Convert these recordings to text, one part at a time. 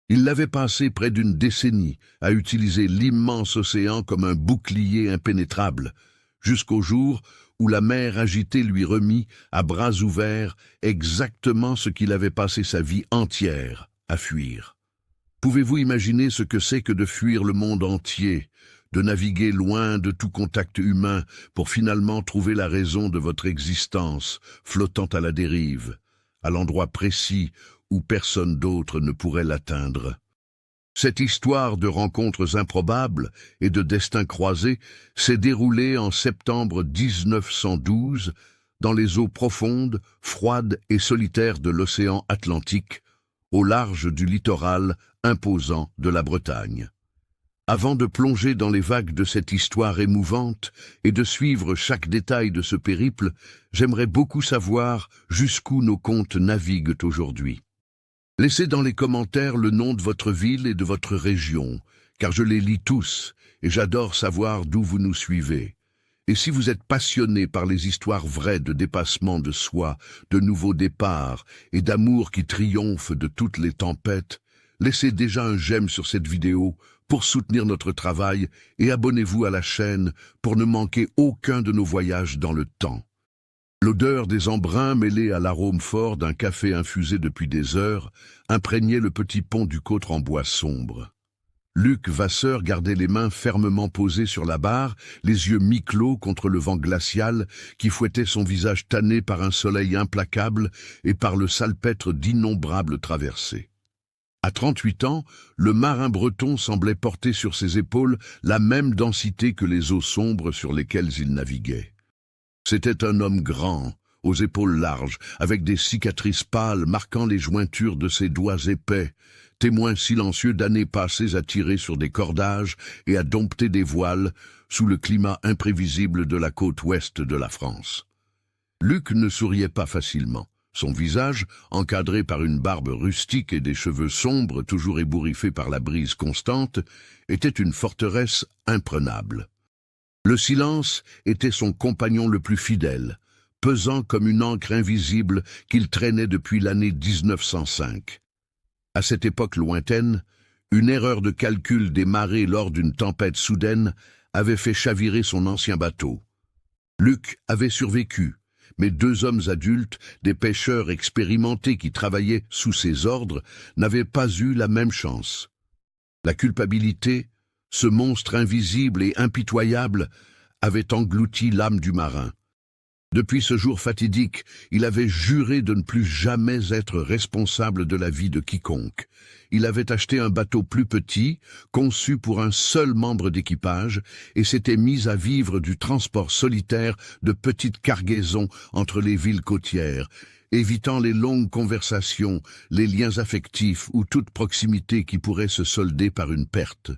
Il l'avait passé près d'une décennie à utiliser l'immense océan comme un bouclier impénétrable, jusqu'au jour où la mer agitée lui remit, à bras ouverts, exactement ce qu'il avait passé sa vie entière à fuir. Pouvez-vous imaginer ce que c'est que de fuir le monde entier, de naviguer loin de tout contact humain pour finalement trouver la raison de votre existence, flottant à la dérive, à l'endroit précis où personne d'autre ne pourrait l'atteindre? Cette histoire de rencontres improbables et de destins croisés s'est déroulée en septembre 1912 dans les eaux profondes, froides et solitaires de l'océan Atlantique, au large du littoral imposant de la Bretagne. Avant de plonger dans les vagues de cette histoire émouvante et de suivre chaque détail de ce périple, j'aimerais beaucoup savoir jusqu'où nos contes naviguent aujourd'hui. Laissez dans les commentaires le nom de votre ville et de votre région, car je les lis tous et j'adore savoir d'où vous nous suivez. Et si vous êtes passionné par les histoires vraies de dépassement de soi, de nouveaux départs et d'amour qui triomphe de toutes les tempêtes, laissez déjà un j'aime sur cette vidéo pour soutenir notre travail et abonnez-vous à la chaîne pour ne manquer aucun de nos voyages dans le temps. L'odeur des embruns mêlée à l'arôme fort d'un café infusé depuis des heures imprégnait le petit pont du Côtre en bois sombre. Luc Vasseur gardait les mains fermement posées sur la barre, les yeux mi-clos contre le vent glacial qui fouettait son visage tanné par un soleil implacable et par le salpêtre d'innombrables traversées. À 38 ans, le marin breton semblait porter sur ses épaules la même densité que les eaux sombres sur lesquelles il naviguait. C'était un homme grand, aux épaules larges, avec des cicatrices pâles marquant les jointures de ses doigts épais, témoin silencieux d'années passées à tirer sur des cordages et à dompter des voiles sous le climat imprévisible de la côte ouest de la France. Luc ne souriait pas facilement. Son visage, encadré par une barbe rustique et des cheveux sombres toujours ébouriffés par la brise constante, était une forteresse imprenable. Le silence était son compagnon le plus fidèle, pesant comme une encre invisible qu'il traînait depuis l'année 1905. À cette époque lointaine, une erreur de calcul des marées lors d'une tempête soudaine avait fait chavirer son ancien bateau. Luc avait survécu, mais deux hommes adultes, des pêcheurs expérimentés qui travaillaient sous ses ordres, n'avaient pas eu la même chance. La culpabilité, ce monstre invisible et impitoyable, avait englouti l'âme du marin. Depuis ce jour fatidique, il avait juré de ne plus jamais être responsable de la vie de quiconque. Il avait acheté un bateau plus petit, conçu pour un seul membre d'équipage, et s'était mis à vivre du transport solitaire de petites cargaisons entre les villes côtières, évitant les longues conversations, les liens affectifs ou toute proximité qui pourrait se solder par une perte.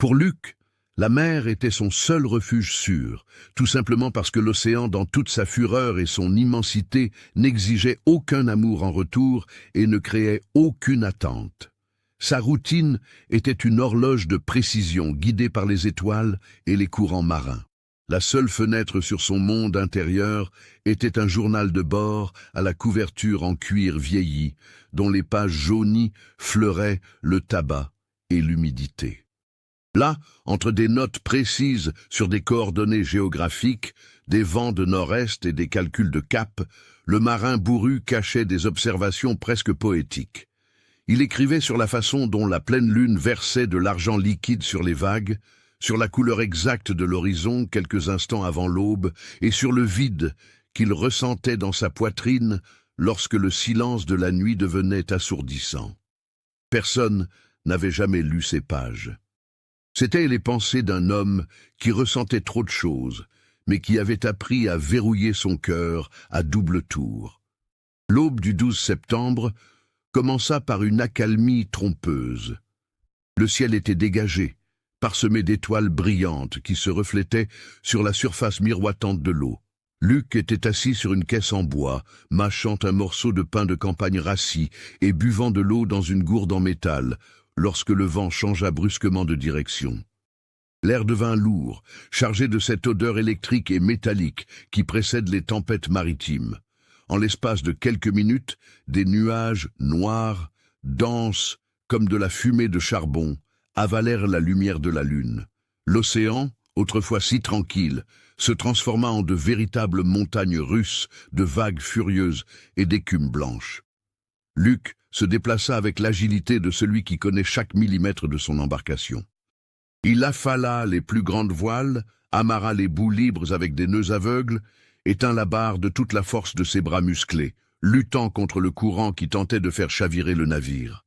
Pour Luc, la mer était son seul refuge sûr, tout simplement parce que l'océan, dans toute sa fureur et son immensité, n'exigeait aucun amour en retour et ne créait aucune attente. Sa routine était une horloge de précision guidée par les étoiles et les courants marins. La seule fenêtre sur son monde intérieur était un journal de bord à la couverture en cuir vieilli, dont les pages jaunies fleuraient le tabac et l'humidité. Là, entre des notes précises sur des coordonnées géographiques, des vents de nord-est et des calculs de cap, le marin bourru cachait des observations presque poétiques. Il écrivait sur la façon dont la pleine lune versait de l'argent liquide sur les vagues, sur la couleur exacte de l'horizon quelques instants avant l'aube, et sur le vide qu'il ressentait dans sa poitrine lorsque le silence de la nuit devenait assourdissant. Personne n'avait jamais lu ces pages. C'étaient les pensées d'un homme qui ressentait trop de choses, mais qui avait appris à verrouiller son cœur à double tour. L'aube du 12 septembre commença par une accalmie trompeuse. Le ciel était dégagé, parsemé d'étoiles brillantes qui se reflétaient sur la surface miroitante de l'eau. Luc était assis sur une caisse en bois, mâchant un morceau de pain de campagne rassis et buvant de l'eau dans une gourde en métal, lorsque le vent changea brusquement de direction. L'air devint lourd, chargé de cette odeur électrique et métallique qui précède les tempêtes maritimes. En l'espace de quelques minutes, des nuages noirs, denses, comme de la fumée de charbon, avalèrent la lumière de la lune. L'océan, autrefois si tranquille, se transforma en de véritables montagnes russes, de vagues furieuses et d'écume blanche. Luc se déplaça avec l'agilité de celui qui connaît chaque millimètre de son embarcation. Il affala les plus grandes voiles, amarra les bouts libres avec des nœuds aveugles, et tint la barre de toute la force de ses bras musclés, luttant contre le courant qui tentait de faire chavirer le navire.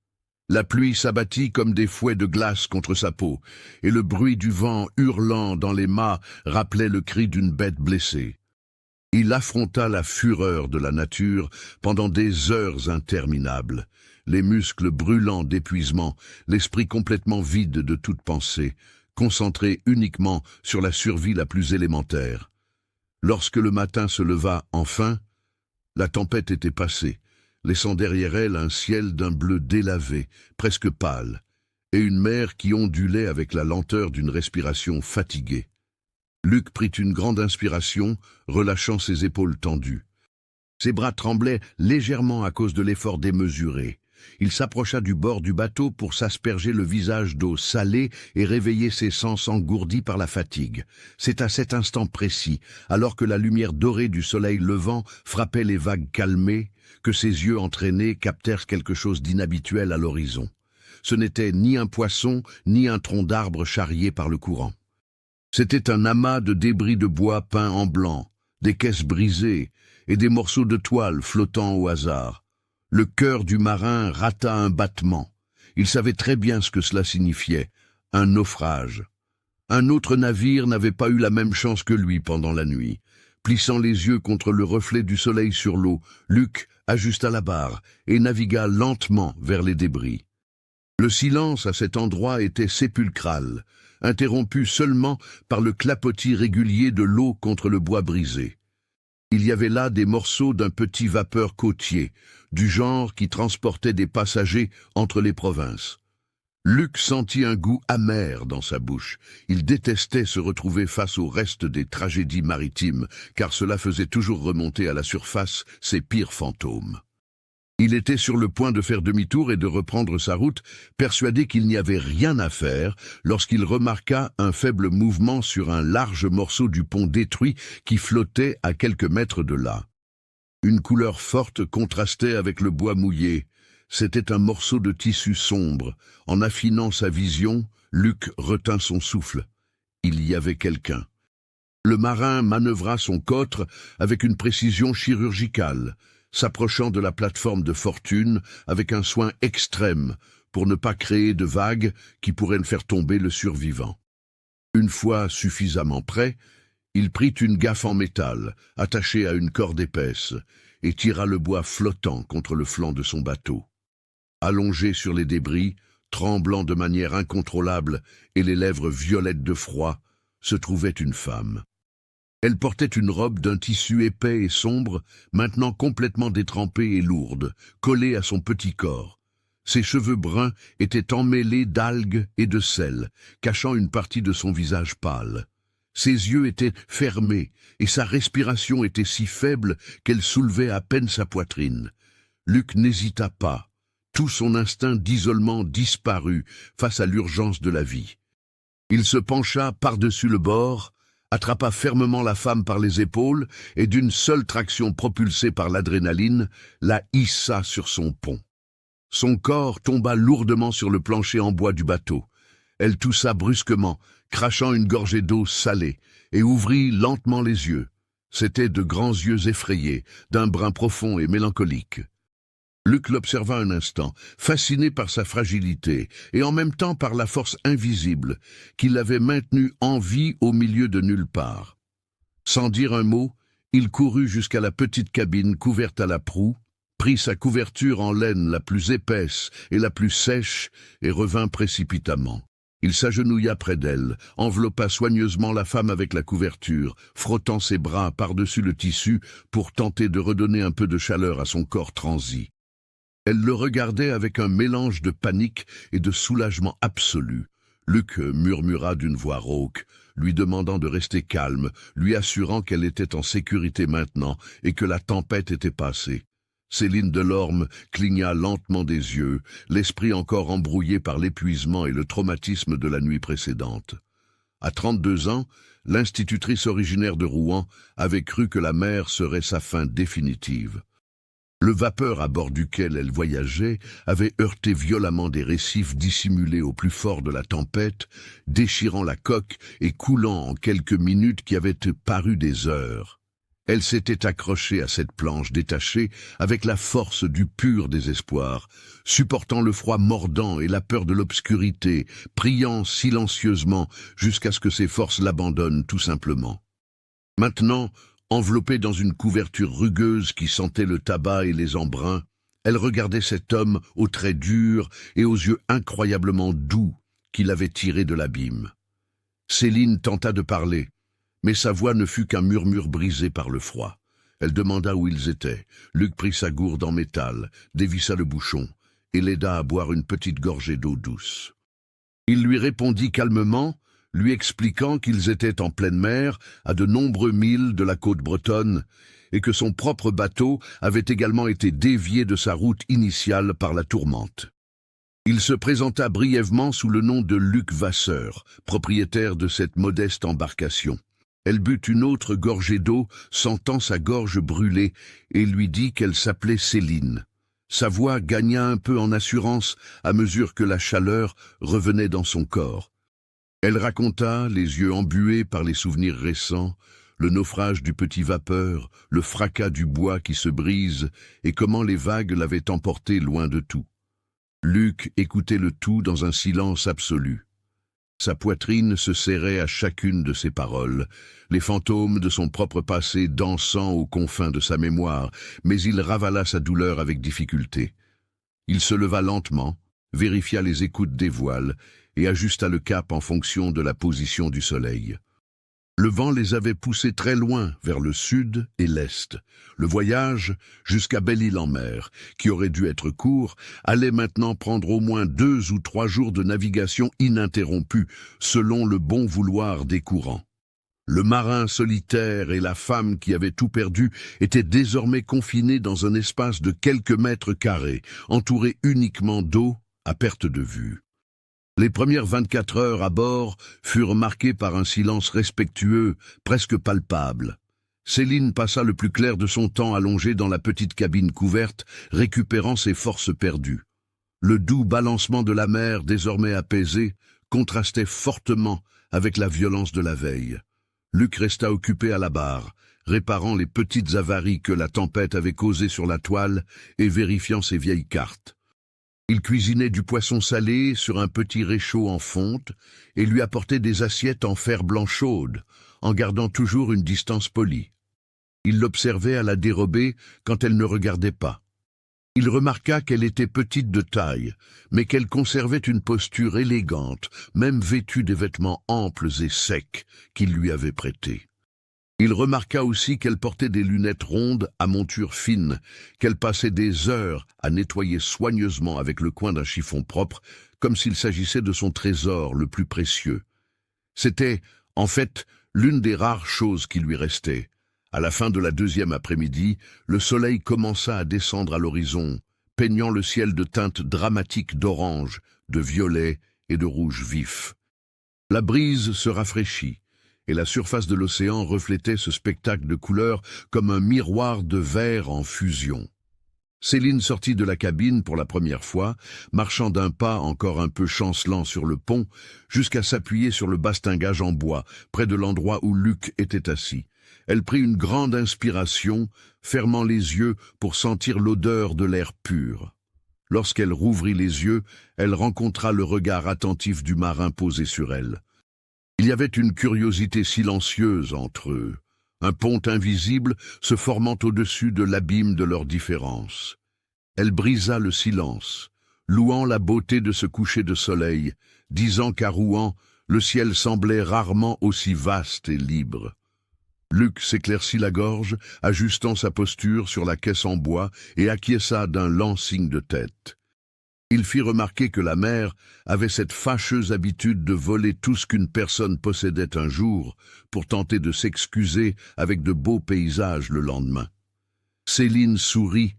La pluie s'abattit comme des fouets de glace contre sa peau, et le bruit du vent hurlant dans les mâts rappelait le cri d'une bête blessée. Il affronta la fureur de la nature pendant des heures interminables, les muscles brûlants d'épuisement, l'esprit complètement vide de toute pensée, concentré uniquement sur la survie la plus élémentaire. Lorsque le matin se leva enfin, la tempête était passée, laissant derrière elle un ciel d'un bleu délavé, presque pâle, et une mer qui ondulait avec la lenteur d'une respiration fatiguée. Luc prit une grande inspiration, relâchant ses épaules tendues. Ses bras tremblaient légèrement à cause de l'effort démesuré. Il s'approcha du bord du bateau pour s'asperger le visage d'eau salée et réveiller ses sens engourdis par la fatigue. C'est à cet instant précis, alors que la lumière dorée du soleil levant frappait les vagues calmées, que ses yeux entraînés captèrent quelque chose d'inhabituel à l'horizon. Ce n'était ni un poisson, ni un tronc d'arbre charrié par le courant. C'était un amas de débris de bois peints en blanc, des caisses brisées et des morceaux de toile flottant au hasard. Le cœur du marin rata un battement. Il savait très bien ce que cela signifiait, un naufrage. Un autre navire n'avait pas eu la même chance que lui pendant la nuit. Plissant les yeux contre le reflet du soleil sur l'eau, Luc ajusta la barre et navigua lentement vers les débris. Le silence à cet endroit était sépulcral, interrompu seulement par le clapotis régulier de l'eau contre le bois brisé. Il y avait là des morceaux d'un petit vapeur côtier, du genre qui transportait des passagers entre les provinces. Luc sentit un goût amer dans sa bouche. Il détestait se retrouver face au reste des tragédies maritimes, car cela faisait toujours remonter à la surface ses pires fantômes. Il était sur le point de faire demi-tour et de reprendre sa route, persuadé qu'il n'y avait rien à faire, lorsqu'il remarqua un faible mouvement sur un large morceau du pont détruit qui flottait à quelques mètres de là. Une couleur forte contrastait avec le bois mouillé. C'était un morceau de tissu sombre. En affinant sa vision, Luc retint son souffle. Il y avait quelqu'un. Le marin manœuvra son cotre avec une précision chirurgicale, s'approchant de la plateforme de fortune avec un soin extrême pour ne pas créer de vagues qui pourraient faire tomber le survivant. Une fois suffisamment prêt, il prit une gaffe en métal, attachée à une corde épaisse, et tira le bois flottant contre le flanc de son bateau. Allongé sur les débris, tremblant de manière incontrôlable et les lèvres violettes de froid, se trouvait une femme. Elle portait une robe d'un tissu épais et sombre, maintenant complètement détrempée et lourde, collée à son petit corps. Ses cheveux bruns étaient emmêlés d'algues et de sel, cachant une partie de son visage pâle. Ses yeux étaient fermés et sa respiration était si faible qu'elle soulevait à peine sa poitrine. Luc n'hésita pas. Tout son instinct d'isolement disparut face à l'urgence de la vie. Il se pencha par-dessus le bord, attrapa fermement la femme par les épaules et d'une seule traction propulsée par l'adrénaline, la hissa sur son pont. Son corps tomba lourdement sur le plancher en bois du bateau. Elle toussa brusquement, crachant une gorgée d'eau salée, et ouvrit lentement les yeux. C'étaient de grands yeux effrayés, d'un brun profond et mélancolique. Luc l'observa un instant, fasciné par sa fragilité et en même temps par la force invisible qui l'avait maintenu en vie au milieu de nulle part. Sans dire un mot, il courut jusqu'à la petite cabine couverte à la proue, prit sa couverture en laine la plus épaisse et la plus sèche et revint précipitamment. Il s'agenouilla près d'elle, enveloppa soigneusement la femme avec la couverture, frottant ses bras par-dessus le tissu pour tenter de redonner un peu de chaleur à son corps transi. Elle le regardait avec un mélange de panique et de soulagement absolu. Luc murmura d'une voix rauque, lui demandant de rester calme, lui assurant qu'elle était en sécurité maintenant et que la tempête était passée. Céline Delorme cligna lentement des yeux, l'esprit encore embrouillé par l'épuisement et le traumatisme de la nuit précédente. À 32 ans, l'institutrice originaire de Rouen avait cru que la mer serait sa fin définitive. Le vapeur à bord duquel elle voyageait avait heurté violemment des récifs dissimulés au plus fort de la tempête, déchirant la coque et coulant en quelques minutes qui avaient paru des heures. Elle s'était accrochée à cette planche détachée avec la force du pur désespoir, supportant le froid mordant et la peur de l'obscurité, priant silencieusement jusqu'à ce que ses forces l'abandonnent tout simplement. Maintenant, enveloppée dans une couverture rugueuse qui sentait le tabac et les embruns, elle regardait cet homme aux traits durs et aux yeux incroyablement doux qui l'avait tiré de l'abîme. Céline tenta de parler, mais sa voix ne fut qu'un murmure brisé par le froid. Elle demanda où ils étaient. Luc prit sa gourde en métal, dévissa le bouchon et l'aida à boire une petite gorgée d'eau douce. Il lui répondit calmement, lui expliquant qu'ils étaient en pleine mer, à de nombreux milles de la côte bretonne, et que son propre bateau avait également été dévié de sa route initiale par la tourmente. Il se présenta brièvement sous le nom de Luc Vasseur, propriétaire de cette modeste embarcation. Elle but une autre gorgée d'eau, sentant sa gorge brûler, et lui dit qu'elle s'appelait Céline. Sa voix gagna un peu en assurance à mesure que la chaleur revenait dans son corps. Elle raconta, les yeux embués par les souvenirs récents, le naufrage du petit vapeur, le fracas du bois qui se brise, et comment les vagues l'avaient emporté loin de tout. Luc écoutait le tout dans un silence absolu. Sa poitrine se serrait à chacune de ses paroles, les fantômes de son propre passé dansant aux confins de sa mémoire, mais il ravala sa douleur avec difficulté. Il se leva lentement, vérifia les écoutes des voiles et ajusta le cap en fonction de la position du soleil. Le vent les avait poussés très loin, vers le sud et l'est. Le voyage, jusqu'à Belle-Île-en-Mer, qui aurait dû être court, allait maintenant prendre au moins 2 ou 3 jours de navigation ininterrompue, selon le bon vouloir des courants. Le marin solitaire et la femme qui avaient tout perdu étaient désormais confinés dans un espace de quelques mètres carrés, entourés uniquement d'eau à perte de vue. Les premières 24 heures à bord furent marquées par un silence respectueux, presque palpable. Céline passa le plus clair de son temps allongée dans la petite cabine couverte, récupérant ses forces perdues. Le doux balancement de la mer, désormais apaisé, contrastait fortement avec la violence de la veille. Luc resta occupé à la barre, réparant les petites avaries que la tempête avait causées sur la toile et vérifiant ses vieilles cartes. Il cuisinait du poisson salé sur un petit réchaud en fonte et lui apportait des assiettes en fer-blanc chaudes, en gardant toujours une distance polie. Il l'observait à la dérobée quand elle ne regardait pas. Il remarqua qu'elle était petite de taille, mais qu'elle conservait une posture élégante, même vêtue des vêtements amples et secs qu'il lui avait prêtés. Il remarqua aussi qu'elle portait des lunettes rondes à monture fine, qu'elle passait des heures à nettoyer soigneusement avec le coin d'un chiffon propre, comme s'il s'agissait de son trésor le plus précieux. C'était, en fait, l'une des rares choses qui lui restaient. À la fin de la 2e après-midi, le soleil commença à descendre à l'horizon, peignant le ciel de teintes dramatiques d'orange, de violet et de rouge vif. La brise se rafraîchit, et la surface de l'océan reflétait ce spectacle de couleurs comme un miroir de verre en fusion. Céline sortit de la cabine pour la première fois, marchant d'un pas encore un peu chancelant sur le pont, jusqu'à s'appuyer sur le bastingage en bois, près de l'endroit où Luc était assis. Elle prit une grande inspiration, fermant les yeux pour sentir l'odeur de l'air pur. Lorsqu'elle rouvrit les yeux, elle rencontra le regard attentif du marin posé sur elle. Il y avait une curiosité silencieuse entre eux, un pont invisible se formant au-dessus de l'abîme de leur différence. Elle brisa le silence, louant la beauté de ce coucher de soleil, disant qu'à Rouen, le ciel semblait rarement aussi vaste et libre. Luc s'éclaircit la gorge, ajustant sa posture sur la caisse en bois et acquiesça d'un lent signe de tête. Il fit remarquer que la mer avait cette fâcheuse habitude de voler tout ce qu'une personne possédait un jour pour tenter de s'excuser avec de beaux paysages le lendemain. Céline sourit,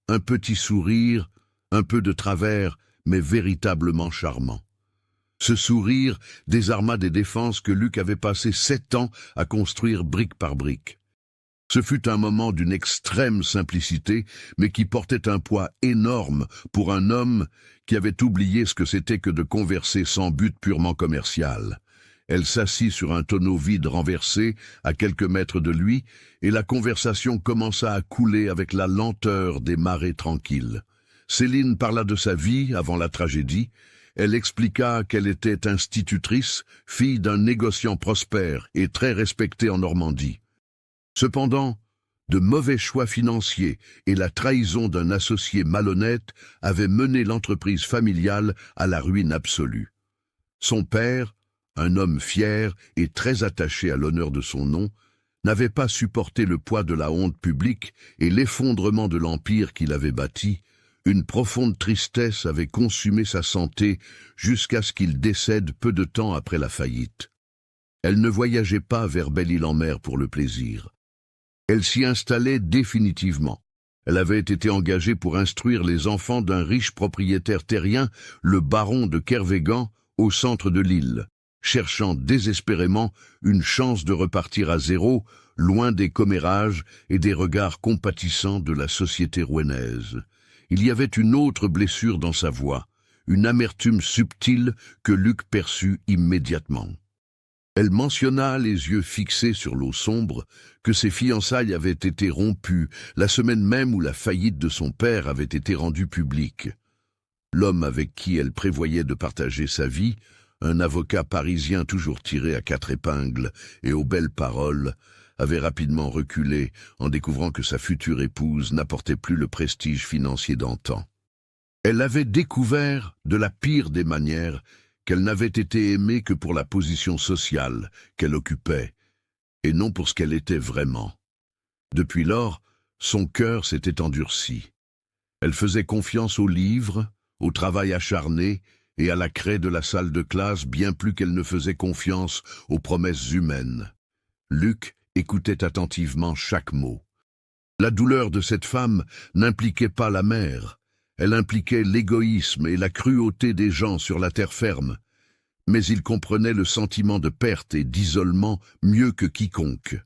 un petit sourire, un peu de travers, mais véritablement charmant. Ce sourire désarma des défenses que Luc avait passé 7 ans à construire brique par brique. Ce fut un moment d'une extrême simplicité, mais qui portait un poids énorme pour un homme qui avait oublié ce que c'était que de converser sans but purement commercial. Elle s'assit sur un tonneau vide renversé, à quelques mètres de lui, et la conversation commença à couler avec la lenteur des marées tranquilles. Céline parla de sa vie avant la tragédie. Elle expliqua qu'elle était institutrice, fille d'un négociant prospère et très respecté en Normandie. Cependant, de mauvais choix financiers et la trahison d'un associé malhonnête avaient mené l'entreprise familiale à la ruine absolue. Son père, un homme fier et très attaché à l'honneur de son nom, n'avait pas supporté le poids de la honte publique et l'effondrement de l'empire qu'il avait bâti. Une profonde tristesse avait consumé sa santé jusqu'à ce qu'il décède peu de temps après la faillite. Elle ne voyageait pas vers Belle-Île-en-Mer pour le plaisir. Elle s'y installait définitivement. Elle avait été engagée pour instruire les enfants d'un riche propriétaire terrien, le baron de Kervégan, au centre de l'île, cherchant désespérément une chance de repartir à zéro, loin des commérages et des regards compatissants de la société rouennaise. Il y avait une autre blessure dans sa voix, une amertume subtile que Luc perçut immédiatement. Elle mentionna, les yeux fixés sur l'eau sombre, que ses fiançailles avaient été rompues la semaine même où la faillite de son père avait été rendue publique. L'homme avec qui elle prévoyait de partager sa vie, un avocat parisien toujours tiré à 4 épingles et aux belles paroles, avait rapidement reculé en découvrant que sa future épouse n'apportait plus le prestige financier d'antan. Elle avait découvert, de la pire des manières, qu'elle n'avait été aimée que pour la position sociale qu'elle occupait, et non pour ce qu'elle était vraiment. Depuis lors, son cœur s'était endurci. Elle faisait confiance aux livres, au travail acharné et à la craie de la salle de classe bien plus qu'elle ne faisait confiance aux promesses humaines. Luc écoutait attentivement chaque mot. La douleur de cette femme n'impliquait pas la mère. Elle impliquait l'égoïsme et la cruauté des gens sur la terre ferme, mais il comprenait le sentiment de perte et d'isolement mieux que quiconque.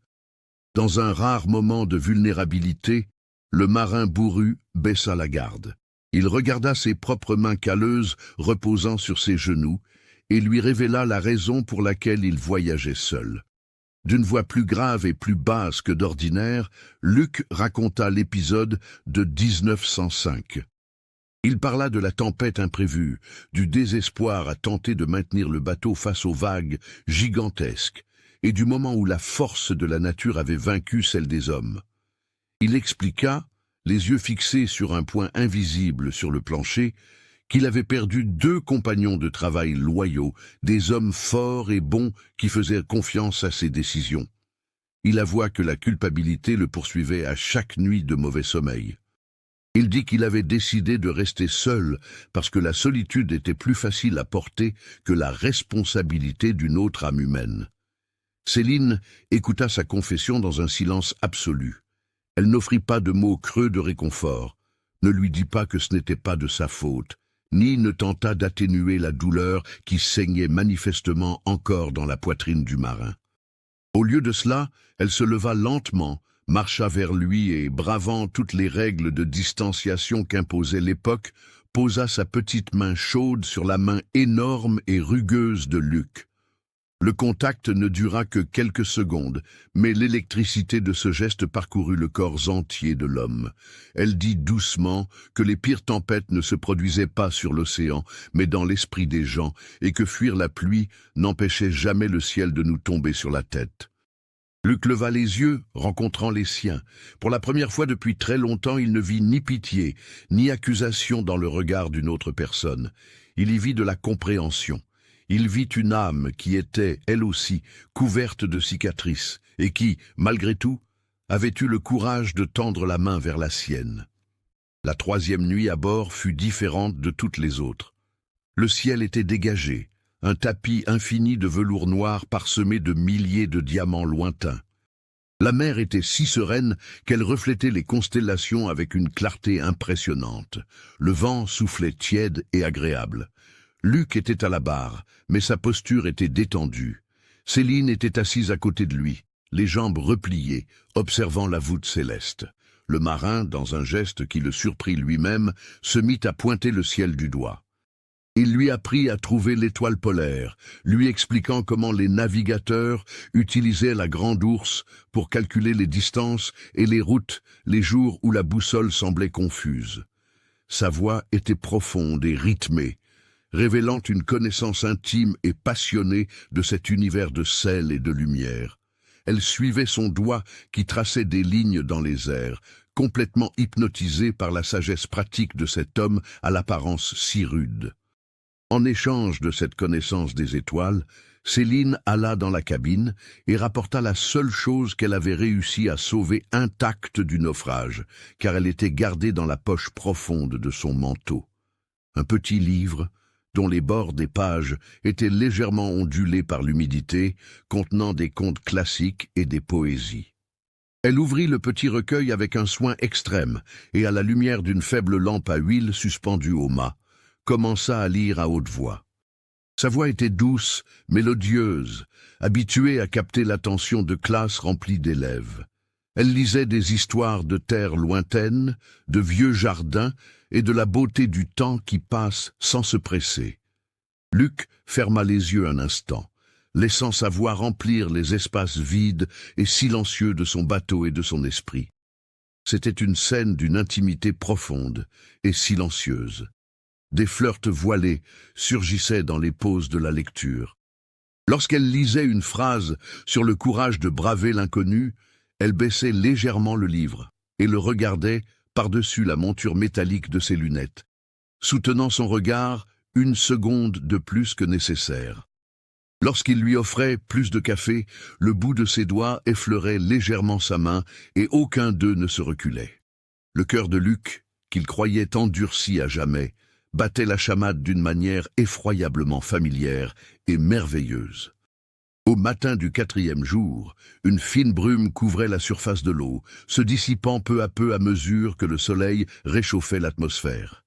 Dans un rare moment de vulnérabilité, le marin bourru baissa la garde. Il regarda ses propres mains calleuses reposant sur ses genoux et lui révéla la raison pour laquelle il voyageait seul. D'une voix plus grave et plus basse que d'ordinaire, Luc raconta l'épisode de 1905. Il parla de la tempête imprévue, du désespoir à tenter de maintenir le bateau face aux vagues gigantesques, et du moment où la force de la nature avait vaincu celle des hommes. Il expliqua, les yeux fixés sur un point invisible sur le plancher, qu'il avait perdu 2 compagnons de travail loyaux, des hommes forts et bons qui faisaient confiance à ses décisions. Il avoua que la culpabilité le poursuivait à chaque nuit de mauvais sommeil. Il dit qu'il avait décidé de rester seul parce que la solitude était plus facile à porter que la responsabilité d'une autre âme humaine. Céline écouta sa confession dans un silence absolu. Elle n'offrit pas de mots creux de réconfort, ne lui dit pas que ce n'était pas de sa faute, ni ne tenta d'atténuer la douleur qui saignait manifestement encore dans la poitrine du marin. Au lieu de cela, elle se leva lentement, marcha vers lui et, bravant toutes les règles de distanciation qu'imposait l'époque, posa sa petite main chaude sur la main énorme et rugueuse de Luc. Le contact ne dura que quelques secondes, mais l'électricité de ce geste parcourut le corps entier de l'homme. Elle dit doucement que les pires tempêtes ne se produisaient pas sur l'océan, mais dans l'esprit des gens, et que fuir la pluie n'empêchait jamais le ciel de nous tomber sur la tête. Luc leva les yeux, rencontrant les siens. Pour la première fois depuis très longtemps, il ne vit ni pitié, ni accusation dans le regard d'une autre personne. Il y vit de la compréhension. Il vit une âme qui était, elle aussi, couverte de cicatrices, et qui, malgré tout, avait eu le courage de tendre la main vers la sienne. La 3e nuit à bord fut différente de toutes les autres. Le ciel était dégagé. Un tapis infini de velours noir parsemé de milliers de diamants lointains. La mer était si sereine qu'elle reflétait les constellations avec une clarté impressionnante. Le vent soufflait tiède et agréable. Luc était à la barre, mais sa posture était détendue. Céline était assise à côté de lui, les jambes repliées, observant la voûte céleste. Le marin, dans un geste qui le surprit lui-même, se mit à pointer le ciel du doigt. Il lui apprit à trouver l'étoile polaire, lui expliquant comment les navigateurs utilisaient la grande ours pour calculer les distances et les routes les jours où la boussole semblait confuse. Sa voix était profonde et rythmée, révélant une connaissance intime et passionnée de cet univers de sel et de lumière. Elle suivait son doigt qui traçait des lignes dans les airs, complètement hypnotisée par la sagesse pratique de cet homme à l'apparence si rude. En échange de cette connaissance des étoiles, Céline alla dans la cabine et rapporta la seule chose qu'elle avait réussi à sauver intacte du naufrage, car elle était gardée dans la poche profonde de son manteau. Un petit livre, dont les bords des pages étaient légèrement ondulés par l'humidité, contenant des contes classiques et des poésies. Elle ouvrit le petit recueil avec un soin extrême et, à la lumière d'une faible lampe à huile suspendue au mât, commença à lire à haute voix. Sa voix était douce, mélodieuse, habituée à capter l'attention de classes remplies d'élèves. Elle lisait des histoires de terres lointaines, de vieux jardins et de la beauté du temps qui passe sans se presser. Luc ferma les yeux un instant, laissant sa voix remplir les espaces vides et silencieux de son bateau et de son esprit. C'était une scène d'une intimité profonde et silencieuse. Des flirts voilés surgissaient dans les pauses de la lecture. Lorsqu'elle lisait une phrase sur le courage de braver l'inconnu, elle baissait légèrement le livre et le regardait par-dessus la monture métallique de ses lunettes, soutenant son regard une seconde de plus que nécessaire. Lorsqu'il lui offrait plus de café, le bout de ses doigts effleurait légèrement sa main et aucun d'eux ne se reculait. Le cœur de Luc, qu'il croyait endurci à jamais, battait la chamade d'une manière effroyablement familière et merveilleuse. Au matin du 4e jour, une fine brume couvrait la surface de l'eau, se dissipant peu à peu à mesure que le soleil réchauffait l'atmosphère.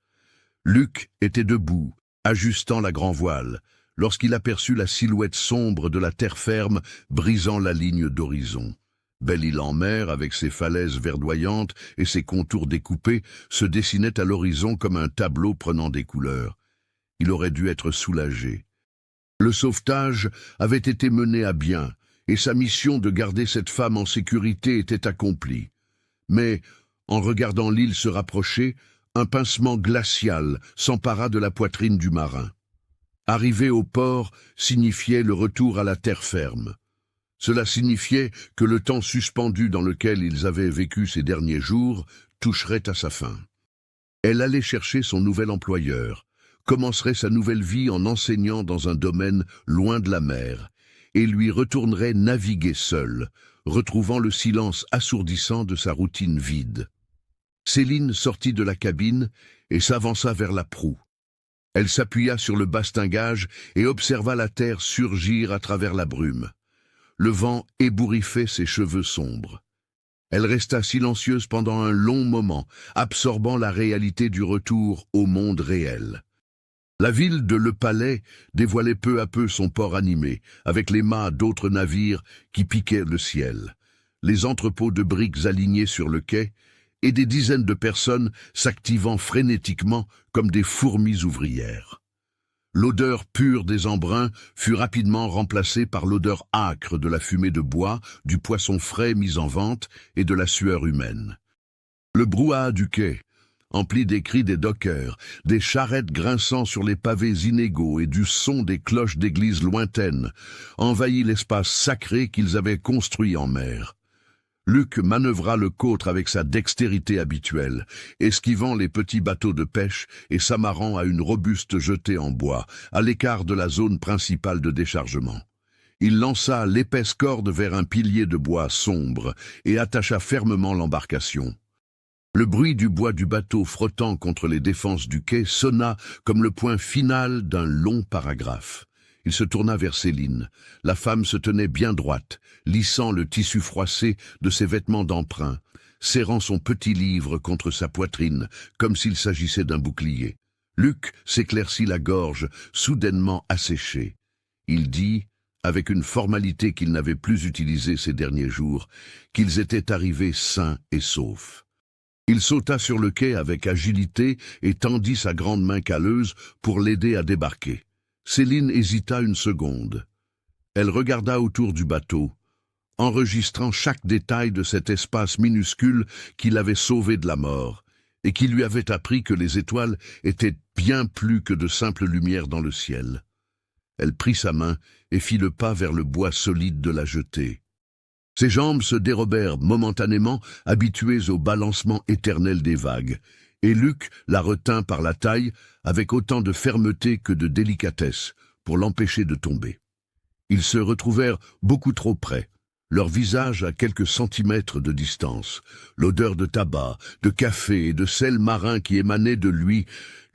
Luc était debout, ajustant la grand-voile, lorsqu'il aperçut la silhouette sombre de la terre ferme brisant la ligne d'horizon. Belle-Île en mer, avec ses falaises verdoyantes et ses contours découpés, se dessinait à l'horizon comme un tableau prenant des couleurs. Il aurait dû être soulagé. Le sauvetage avait été mené à bien, et sa mission de garder cette femme en sécurité était accomplie. Mais, en regardant l'île se rapprocher, un pincement glacial s'empara de la poitrine du marin. Arriver au port signifiait le retour à la terre ferme. Cela signifiait que le temps suspendu dans lequel ils avaient vécu ces derniers jours toucherait à sa fin. Elle allait chercher son nouvel employeur, commencerait sa nouvelle vie en enseignant dans un domaine loin de la mer, et lui retournerait naviguer seule, retrouvant le silence assourdissant de sa routine vide. Céline sortit de la cabine et s'avança vers la proue. Elle s'appuya sur le bastingage et observa la terre surgir à travers la brume. Le vent ébouriffait ses cheveux sombres. Elle resta silencieuse pendant un long moment, absorbant la réalité du retour au monde réel. La ville de Le Palais dévoilait peu à peu son port animé, avec les mâts d'autres navires qui piquaient le ciel, les entrepôts de briques alignés sur le quai, et des dizaines de personnes s'activant frénétiquement comme des fourmis ouvrières. L'odeur pure des embruns fut rapidement remplacée par l'odeur âcre de la fumée de bois, du poisson frais mis en vente et de la sueur humaine. Le brouhaha du quai, empli des cris des dockers, des charrettes grinçant sur les pavés inégaux et du son des cloches d'églises lointaines, envahit l'espace sacré qu'ils avaient construit en mer. Luc manœuvra le côtre avec sa dextérité habituelle, esquivant les petits bateaux de pêche et s'amarrant à une robuste jetée en bois, à l'écart de la zone principale de déchargement. Il lança l'épaisse corde vers un pilier de bois sombre et attacha fermement l'embarcation. Le bruit du bois du bateau frottant contre les défenses du quai sonna comme le point final d'un long paragraphe. Il se tourna vers Céline. La femme se tenait bien droite, lissant le tissu froissé de ses vêtements d'emprunt, serrant son petit livre contre sa poitrine, comme s'il s'agissait d'un bouclier. Luc s'éclaircit la gorge, soudainement asséchée. Il dit, avec une formalité qu'il n'avait plus utilisée ces derniers jours, qu'ils étaient arrivés sains et saufs. Il sauta sur le quai avec agilité et tendit sa grande main calleuse pour l'aider à débarquer. Céline hésita une seconde. Elle regarda autour du bateau, enregistrant chaque détail de cet espace minuscule qui l'avait sauvé de la mort, et qui lui avait appris que les étoiles étaient bien plus que de simples lumières dans le ciel. Elle prit sa main et fit le pas vers le bois solide de la jetée. Ses jambes se dérobèrent momentanément, habituées au balancement éternel des vagues, et Luc la retint par la taille avec autant de fermeté que de délicatesse pour l'empêcher de tomber. Ils se retrouvèrent beaucoup trop près, leurs visages à quelques centimètres de distance. L'odeur de tabac, de café et de sel marin qui émanait de lui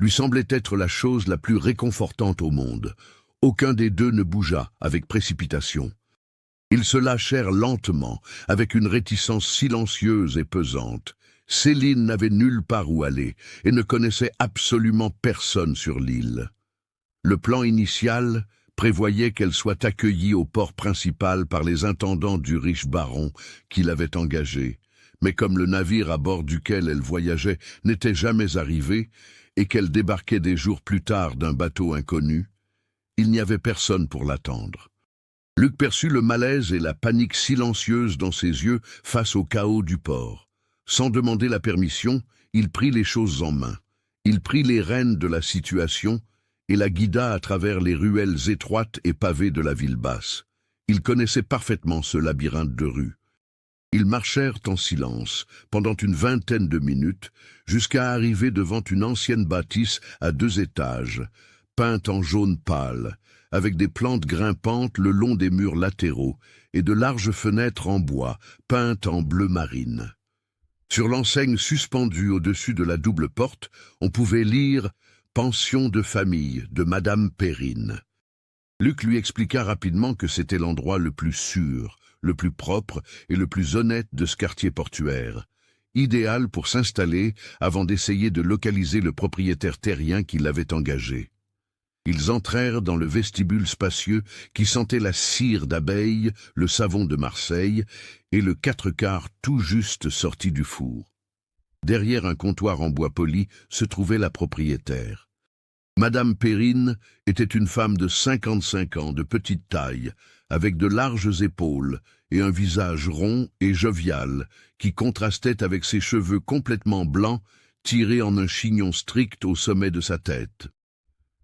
semblait être la chose la plus réconfortante au monde. Aucun des deux ne bougea avec précipitation. Ils se lâchèrent lentement, avec une réticence silencieuse et pesante. Céline n'avait nulle part où aller et ne connaissait absolument personne sur l'île. Le plan initial prévoyait qu'elle soit accueillie au port principal par les intendants du riche baron qui l'avait engagée. Mais comme le navire à bord duquel elle voyageait n'était jamais arrivé et qu'elle débarquait des jours plus tard d'un bateau inconnu, il n'y avait personne pour l'attendre. Luc perçut le malaise et la panique silencieuse dans ses yeux face au chaos du port. Sans demander la permission, il prit les choses en main. Il prit les rênes de la situation et la guida à travers les ruelles étroites et pavées de la ville basse. Il connaissait parfaitement ce labyrinthe de rues. Ils marchèrent en silence pendant une vingtaine de minutes jusqu'à arriver devant une ancienne bâtisse à 2 étages, peinte en jaune pâle, avec des plantes grimpantes le long des murs latéraux et de larges fenêtres en bois, peintes en bleu marine. Sur l'enseigne suspendue au-dessus de la double porte, on pouvait lire « Pension de famille de Madame Perrine ». Luc lui expliqua rapidement que c'était l'endroit le plus sûr, le plus propre et le plus honnête de ce quartier portuaire, idéal pour s'installer avant d'essayer de localiser le propriétaire terrien qui l'avait engagé. Ils entrèrent dans le vestibule spacieux qui sentait la cire d'abeille, le savon de Marseille et le 4/4 tout juste sorti du four. Derrière un comptoir en bois poli se trouvait la propriétaire. Madame Perrine était une femme de 55 ans, de petite taille, avec de larges épaules et un visage rond et jovial qui contrastait avec ses cheveux complètement blancs tirés en un chignon strict au sommet de sa tête.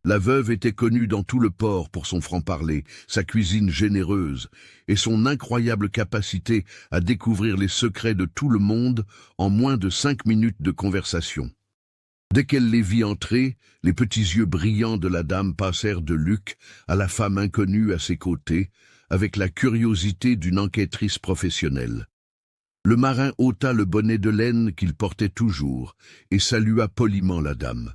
La veuve était connue dans tout le port pour son franc-parler, sa cuisine généreuse et son incroyable capacité à découvrir les secrets de tout le monde en moins de 5 minutes de conversation. Dès qu'elle les vit entrer, les petits yeux brillants de la dame passèrent de Luc à la femme inconnue à ses côtés, avec la curiosité d'une enquêtrice professionnelle. Le marin ôta le bonnet de laine qu'il portait toujours et salua poliment la dame.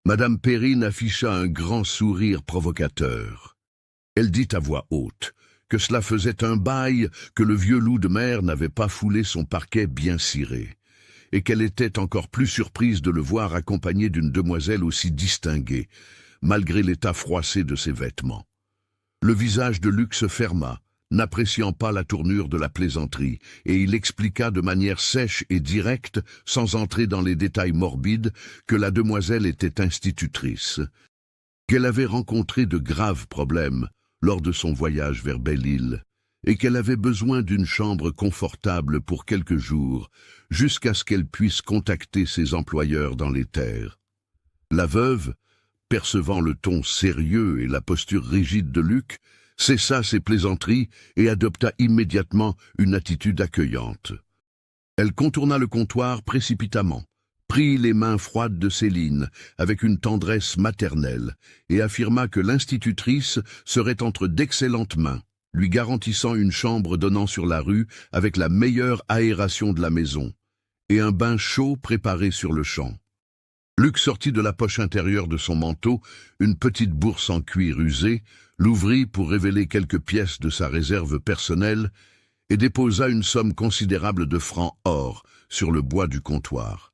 Madame Perrine afficha un grand sourire provocateur. Elle dit à voix haute que cela faisait un bail que le vieux loup de mer n'avait pas foulé son parquet bien ciré, et qu'elle était encore plus surprise de le voir accompagné d'une demoiselle aussi distinguée, malgré l'état froissé de ses vêtements. Le visage de Luc se ferma, n'appréciant pas la tournure de la plaisanterie, et il expliqua de manière sèche et directe, sans entrer dans les détails morbides, que la demoiselle était institutrice, qu'elle avait rencontré de graves problèmes lors de son voyage vers Belle-Île, et qu'elle avait besoin d'une chambre confortable pour quelques jours, jusqu'à ce qu'elle puisse contacter ses employeurs dans les terres. La veuve, percevant le ton sérieux et la posture rigide de Luc, cessa ses plaisanteries et adopta immédiatement une attitude accueillante. Elle contourna le comptoir précipitamment, prit les mains froides de Céline avec une tendresse maternelle et affirma que l'institutrice serait entre d'excellentes mains, lui garantissant une chambre donnant sur la rue avec la meilleure aération de la maison et un bain chaud préparé sur le champ. Luc sortit de la poche intérieure de son manteau une petite bourse en cuir usé, l'ouvrit pour révéler quelques pièces de sa réserve personnelle et déposa une somme considérable de francs or sur le bois du comptoir.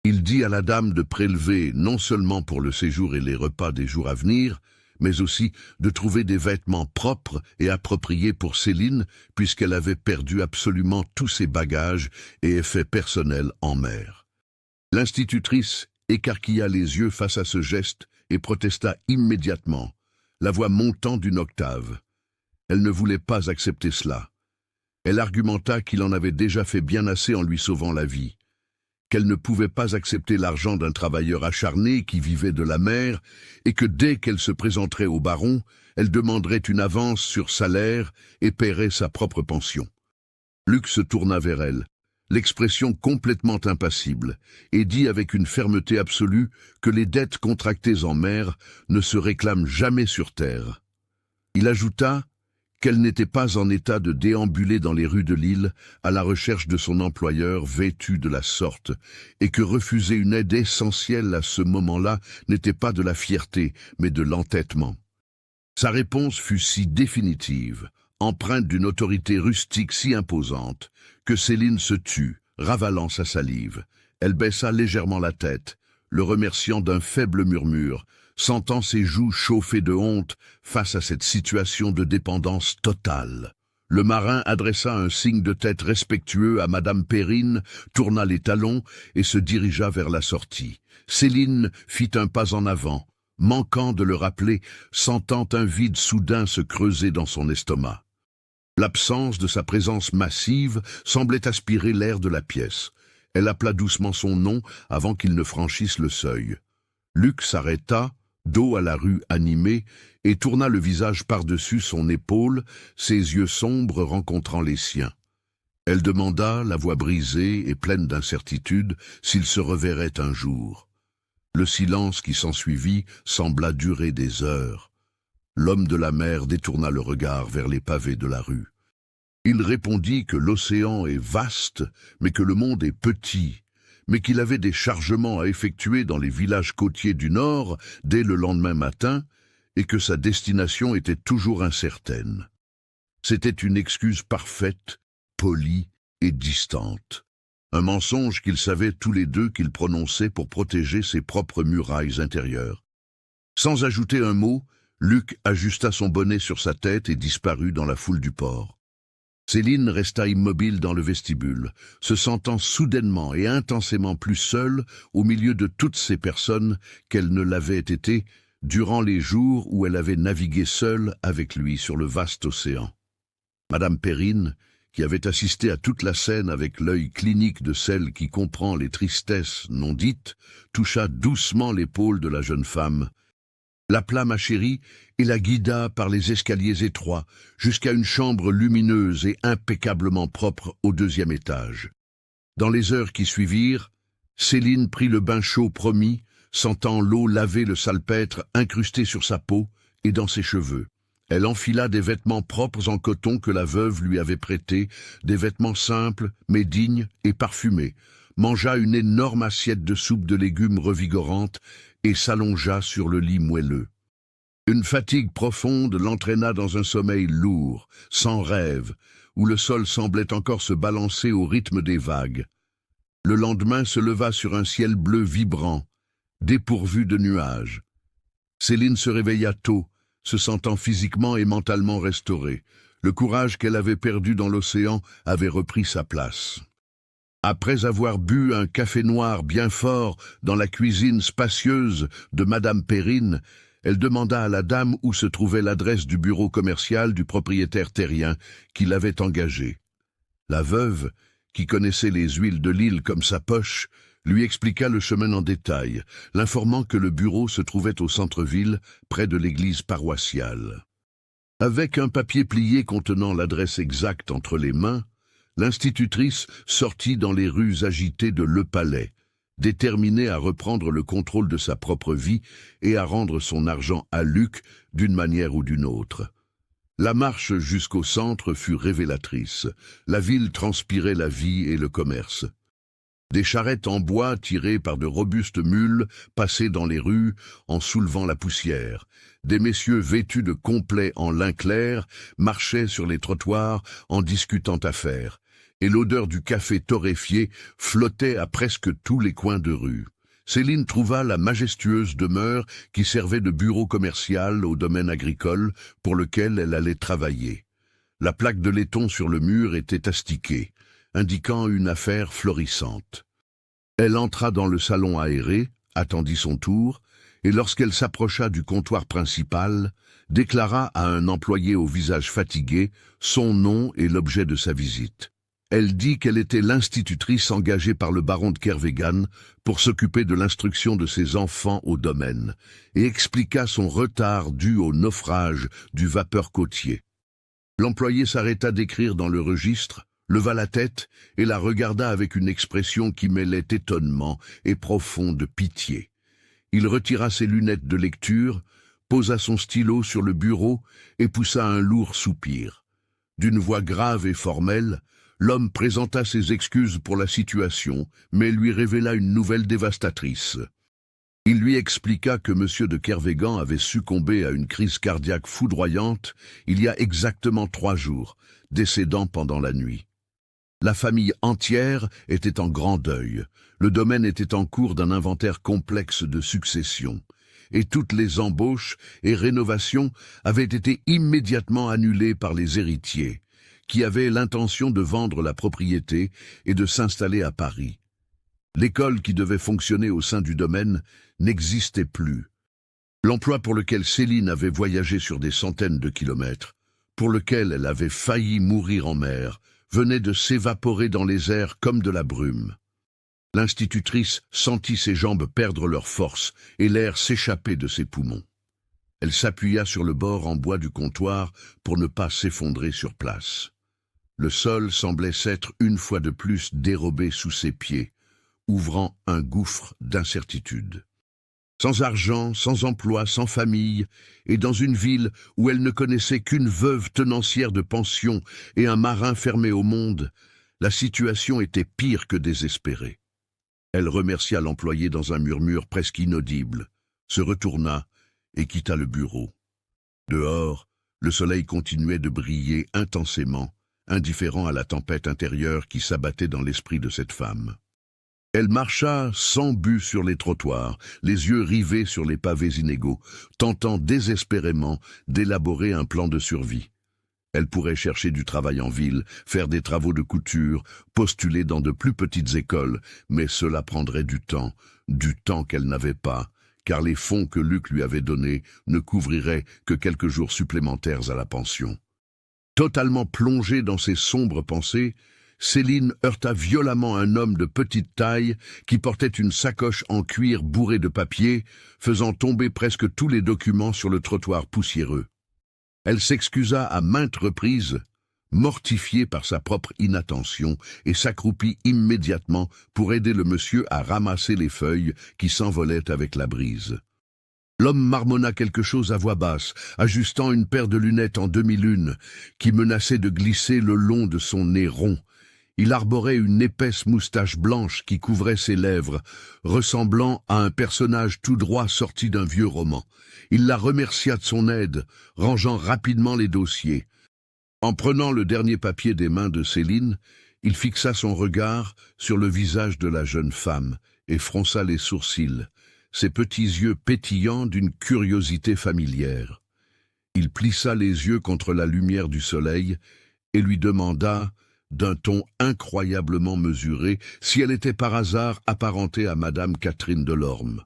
Il dit à la dame de prélever non seulement pour le séjour et les repas des jours à venir, mais aussi de trouver des vêtements propres et appropriés pour Céline, puisqu'elle avait perdu absolument tous ses bagages et effets personnels en mer. L'institutrice écarquilla les yeux face à ce geste et protesta immédiatement, la voix montant d'une octave. Elle ne voulait pas accepter cela. Elle argumenta qu'il en avait déjà fait bien assez en lui sauvant la vie, qu'elle ne pouvait pas accepter l'argent d'un travailleur acharné qui vivait de la mer et que dès qu'elle se présenterait au baron, elle demanderait une avance sur salaire et paierait sa propre pension. Luc se tourna vers elle, l'expression complètement impassible, et dit avec une fermeté absolue que les dettes contractées en mer ne se réclament jamais sur terre. Il ajouta qu'elle n'était pas en état de déambuler dans les rues de l'île à la recherche de son employeur vêtu de la sorte, et que refuser une aide essentielle à ce moment-là n'était pas de la fierté, mais de l'entêtement. Sa réponse fut si définitive, empreinte d'une autorité rustique si imposante, que Céline se tut, ravalant sa salive. Elle baissa légèrement la tête, le remerciant d'un faible murmure, sentant ses joues chauffer de honte face à cette situation de dépendance totale. Le marin adressa un signe de tête respectueux à Madame Perrine, tourna les talons et se dirigea vers la sortie. Céline fit un pas en avant, manquant de le rappeler, sentant un vide soudain se creuser dans son estomac. L'absence de sa présence massive semblait aspirer l'air de la pièce. Elle appela doucement son nom avant qu'il ne franchisse le seuil. Luc s'arrêta, dos à la rue animée, et tourna le visage par-dessus son épaule, ses yeux sombres rencontrant les siens. Elle demanda, la voix brisée et pleine d'incertitude, s'il se reverrait un jour. Le silence qui s'ensuivit sembla durer des heures. L'homme de la mer détourna le regard vers les pavés de la rue. Il répondit que l'océan est vaste, mais que le monde est petit, mais qu'il avait des chargements à effectuer dans les villages côtiers du Nord dès le lendemain matin, et que sa destination était toujours incertaine. C'était une excuse parfaite, polie et distante. Un mensonge qu'ils savaient tous les deux qu'il prononçait pour protéger ses propres murailles intérieures. Sans ajouter un mot, Luc ajusta son bonnet sur sa tête et disparut dans la foule du port. Céline resta immobile dans le vestibule, se sentant soudainement et intensément plus seule au milieu de toutes ces personnes qu'elle ne l'avait été durant les jours où elle avait navigué seule avec lui sur le vaste océan. Madame Perrine, qui avait assisté à toute la scène avec l'œil clinique de celle qui comprend les tristesses non dites, toucha doucement l'épaule de la jeune femme, l'appela ma chérie et la guida par les escaliers étroits jusqu'à une chambre lumineuse et impeccablement propre au 2e étage. Dans les heures qui suivirent, Céline prit le bain chaud promis, sentant l'eau laver le salpêtre incrusté sur sa peau et dans ses cheveux. Elle enfila des vêtements propres en coton que la veuve lui avait prêtés, des vêtements simples, mais dignes et parfumés, mangea une énorme assiette de soupe de légumes revigorante et s'allongea sur le lit moelleux. Une fatigue profonde l'entraîna dans un sommeil lourd, sans rêve, où le sol semblait encore se balancer au rythme des vagues. Le lendemain se leva sur un ciel bleu vibrant, dépourvu de nuages. Céline se réveilla tôt, se sentant physiquement et mentalement restaurée. Le courage qu'elle avait perdu dans l'océan avait repris sa place. Après avoir bu un café noir bien fort dans la cuisine spacieuse de Madame Perrine, elle demanda à la dame où se trouvait l'adresse du bureau commercial du propriétaire terrien qui l'avait engagé. La veuve, qui connaissait les huiles de l'île comme sa poche, lui expliqua le chemin en détail, l'informant que le bureau se trouvait au centre-ville, près de l'église paroissiale. Avec un papier plié contenant l'adresse exacte entre les mains, l'institutrice sortit dans les rues agitées de Le Palais, déterminée à reprendre le contrôle de sa propre vie et à rendre son argent à Luc d'une manière ou d'une autre. La marche jusqu'au centre fut révélatrice. La ville transpirait la vie et le commerce. Des charrettes en bois tirées par de robustes mules passaient dans les rues en soulevant la poussière. Des messieurs vêtus de complets en lin clair marchaient sur les trottoirs en discutant affaires, et l'odeur du café torréfié flottait à presque tous les coins de rue. Céline trouva la majestueuse demeure qui servait de bureau commercial au domaine agricole pour lequel elle allait travailler. La plaque de laiton sur le mur était astiquée, indiquant une affaire florissante. Elle entra dans le salon aéré, attendit son tour, et lorsqu'elle s'approcha du comptoir principal, déclara à un employé au visage fatigué son nom et l'objet de sa visite. Elle dit qu'elle était l'institutrice engagée par le baron de Kervegan pour s'occuper de l'instruction de ses enfants au domaine, et expliqua son retard dû au naufrage du vapeur côtier. L'employé s'arrêta d'écrire dans le registre, leva la tête et la regarda avec une expression qui mêlait étonnement et profonde pitié. Il retira ses lunettes de lecture, posa son stylo sur le bureau et poussa un lourd soupir. D'une voix grave et formelle, l'homme présenta ses excuses pour la situation, mais lui révéla une nouvelle dévastatrice. Il lui expliqua que M. de Kervegan avait succombé à une crise cardiaque foudroyante il y a exactement 3 jours, décédant pendant la nuit. La famille entière était en grand deuil. Le domaine était en cours d'un inventaire complexe de succession, et toutes les embauches et rénovations avaient été immédiatement annulées par les héritiers, qui avaient l'intention de vendre la propriété et de s'installer à Paris. L'école qui devait fonctionner au sein du domaine n'existait plus. L'emploi pour lequel Céline avait voyagé sur des centaines de kilomètres, pour lequel elle avait failli mourir en mer, venait de s'évaporer dans les airs comme de la brume. L'institutrice sentit ses jambes perdre leur force et l'air s'échapper de ses poumons. Elle s'appuya sur le bord en bois du comptoir pour ne pas s'effondrer sur place. Le sol semblait s'être une fois de plus dérobé sous ses pieds, ouvrant un gouffre d'incertitude. Sans argent, sans emploi, sans famille, et dans une ville où elle ne connaissait qu'une veuve tenancière de pension et un marin fermé au monde, la situation était pire que désespérée. Elle remercia l'employé dans un murmure presque inaudible, se retourna et quitta le bureau. Dehors, le soleil continuait de briller intensément, indifférent à la tempête intérieure qui s'abattait dans l'esprit de cette femme. Elle marcha sans but sur les trottoirs, les yeux rivés sur les pavés inégaux, tentant désespérément d'élaborer un plan de survie. Elle pourrait chercher du travail en ville, faire des travaux de couture, postuler dans de plus petites écoles, mais cela prendrait du temps qu'elle n'avait pas, car les fonds que Luc lui avait donnés ne couvriraient que quelques jours supplémentaires à la pension. Totalement plongée dans ses sombres pensées, Céline heurta violemment un homme de petite taille qui portait une sacoche en cuir bourrée de papier, faisant tomber presque tous les documents sur le trottoir poussiéreux. Elle s'excusa à maintes reprises, mortifiée par sa propre inattention, et s'accroupit immédiatement pour aider le monsieur à ramasser les feuilles qui s'envolaient avec la brise. L'homme marmonna quelque chose à voix basse, ajustant une paire de lunettes en demi-lune qui menaçait de glisser le long de son nez rond. Il arborait une épaisse moustache blanche qui couvrait ses lèvres, ressemblant à un personnage tout droit sorti d'un vieux roman. Il la remercia de son aide, rangeant rapidement les dossiers. En prenant le dernier papier des mains de Céline, il fixa son regard sur le visage de la jeune femme et fronça les sourcils, ses petits yeux pétillants d'une curiosité familière. Il plissa les yeux contre la lumière du soleil et lui demanda, d'un ton incroyablement mesuré, si elle était par hasard apparentée à Madame Catherine Delorme.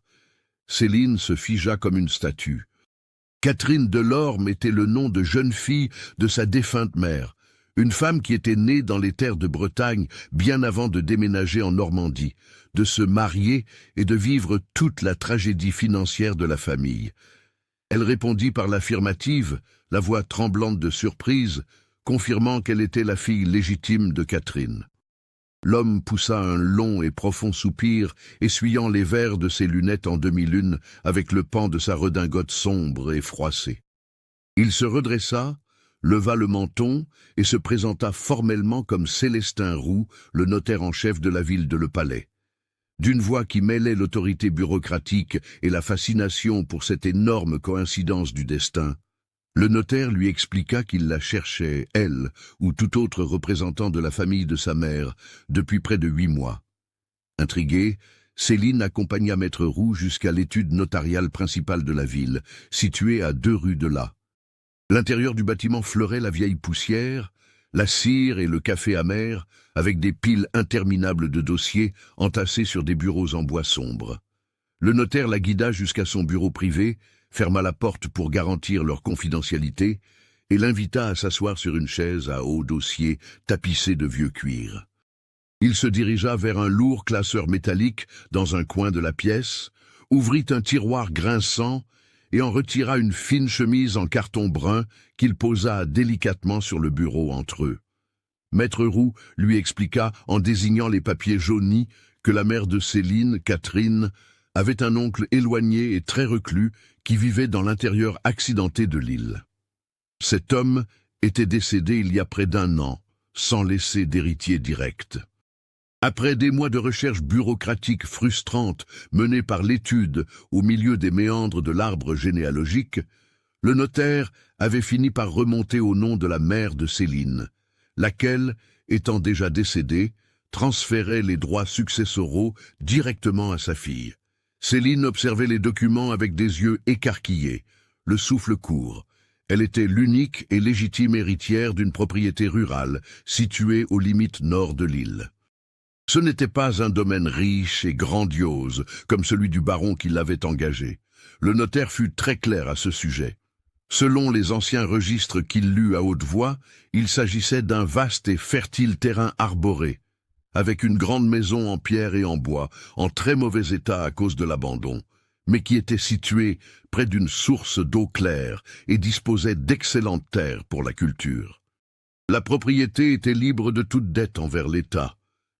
Céline se figea comme une statue. Catherine Delorme était le nom de jeune fille de sa défunte mère, une femme qui était née dans les terres de Bretagne bien avant de déménager en Normandie, de se marier et de vivre toute la tragédie financière de la famille. Elle répondit par l'affirmative, la voix tremblante de surprise, confirmant qu'elle était la fille légitime de Catherine. L'homme poussa un long et profond soupir, essuyant les verres de ses lunettes en demi-lune avec le pan de sa redingote sombre et froissée. Il se redressa, leva le menton et se présenta formellement comme Célestin Roux, le notaire en chef de la ville de Le Palais. D'une voix qui mêlait l'autorité bureaucratique et la fascination pour cette énorme coïncidence du destin, le notaire lui expliqua qu'il la cherchait, elle, ou tout autre représentant de la famille de sa mère, depuis près de 8 mois. Intriguée, Céline accompagna Maître Roux jusqu'à l'étude notariale principale de la ville, située à 2 rues de là. L'intérieur du bâtiment fleurait la vieille poussière, la cire et le café amer, avec des piles interminables de dossiers entassés sur des bureaux en bois sombre. Le notaire la guida jusqu'à son bureau privé, ferma la porte pour garantir leur confidentialité et l'invita à s'asseoir sur une chaise à haut dossier tapissée de vieux cuir. Il se dirigea vers un lourd classeur métallique dans un coin de la pièce, ouvrit un tiroir grinçant et en retira une fine chemise en carton brun qu'il posa délicatement sur le bureau entre eux. Maître Roux lui expliqua, en désignant les papiers jaunis, que la mère de Céline, Catherine, avait un oncle éloigné et très reclus qui vivait dans l'intérieur accidenté de l'île. Cet homme était décédé il y a près d'1 an, sans laisser d'héritier direct. Après des mois de recherches bureaucratiques frustrantes menées par l'étude au milieu des méandres de l'arbre généalogique, le notaire avait fini par remonter au nom de la mère de Céline, laquelle, étant déjà décédée, transférait les droits successoraux directement à sa fille. Céline observait les documents avec des yeux écarquillés, le souffle court. Elle était l'unique et légitime héritière d'une propriété rurale située aux limites nord de l'île. Ce n'était pas un domaine riche et grandiose comme celui du baron qui l'avait engagé. Le notaire fut très clair à ce sujet. Selon les anciens registres qu'il lut à haute voix, il s'agissait d'un vaste et fertile terrain arboré, avec une grande maison en pierre et en bois, en très mauvais état à cause de l'abandon, mais qui était située près d'une source d'eau claire et disposait d'excellentes terres pour la culture. La propriété était libre de toute dette envers l'État,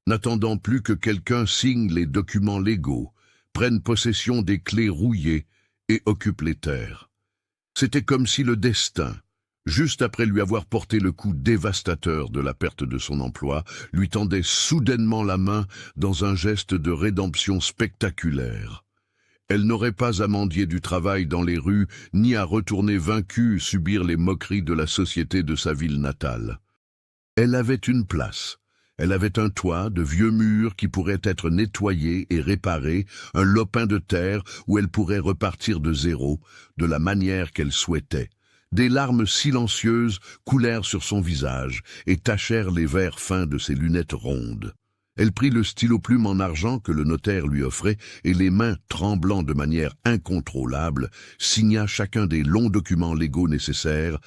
n'attendant plus que quelqu'un signe les documents légaux, prenne possession des clés rouillées et occupe les terres. C'était comme si le destin, juste après lui avoir porté le coup dévastateur de la perte de son emploi, lui tendait soudainement la main dans un geste de rédemption spectaculaire. Elle n'aurait pas à mendier du travail dans les rues, ni à retourner vaincue subir les moqueries de la société de sa ville natale. Elle avait une place. Elle avait un toit de vieux murs qui pourrait être nettoyé et réparé, un lopin de terre où elle pourrait repartir de zéro, de la manière qu'elle souhaitait. Des larmes silencieuses coulèrent sur son visage et tachèrent les verres fins de ses lunettes rondes. Elle prit le stylo-plume en argent que le notaire lui offrait et les mains, tremblant de manière incontrôlable, signa chacun des longs documents légaux nécessaires,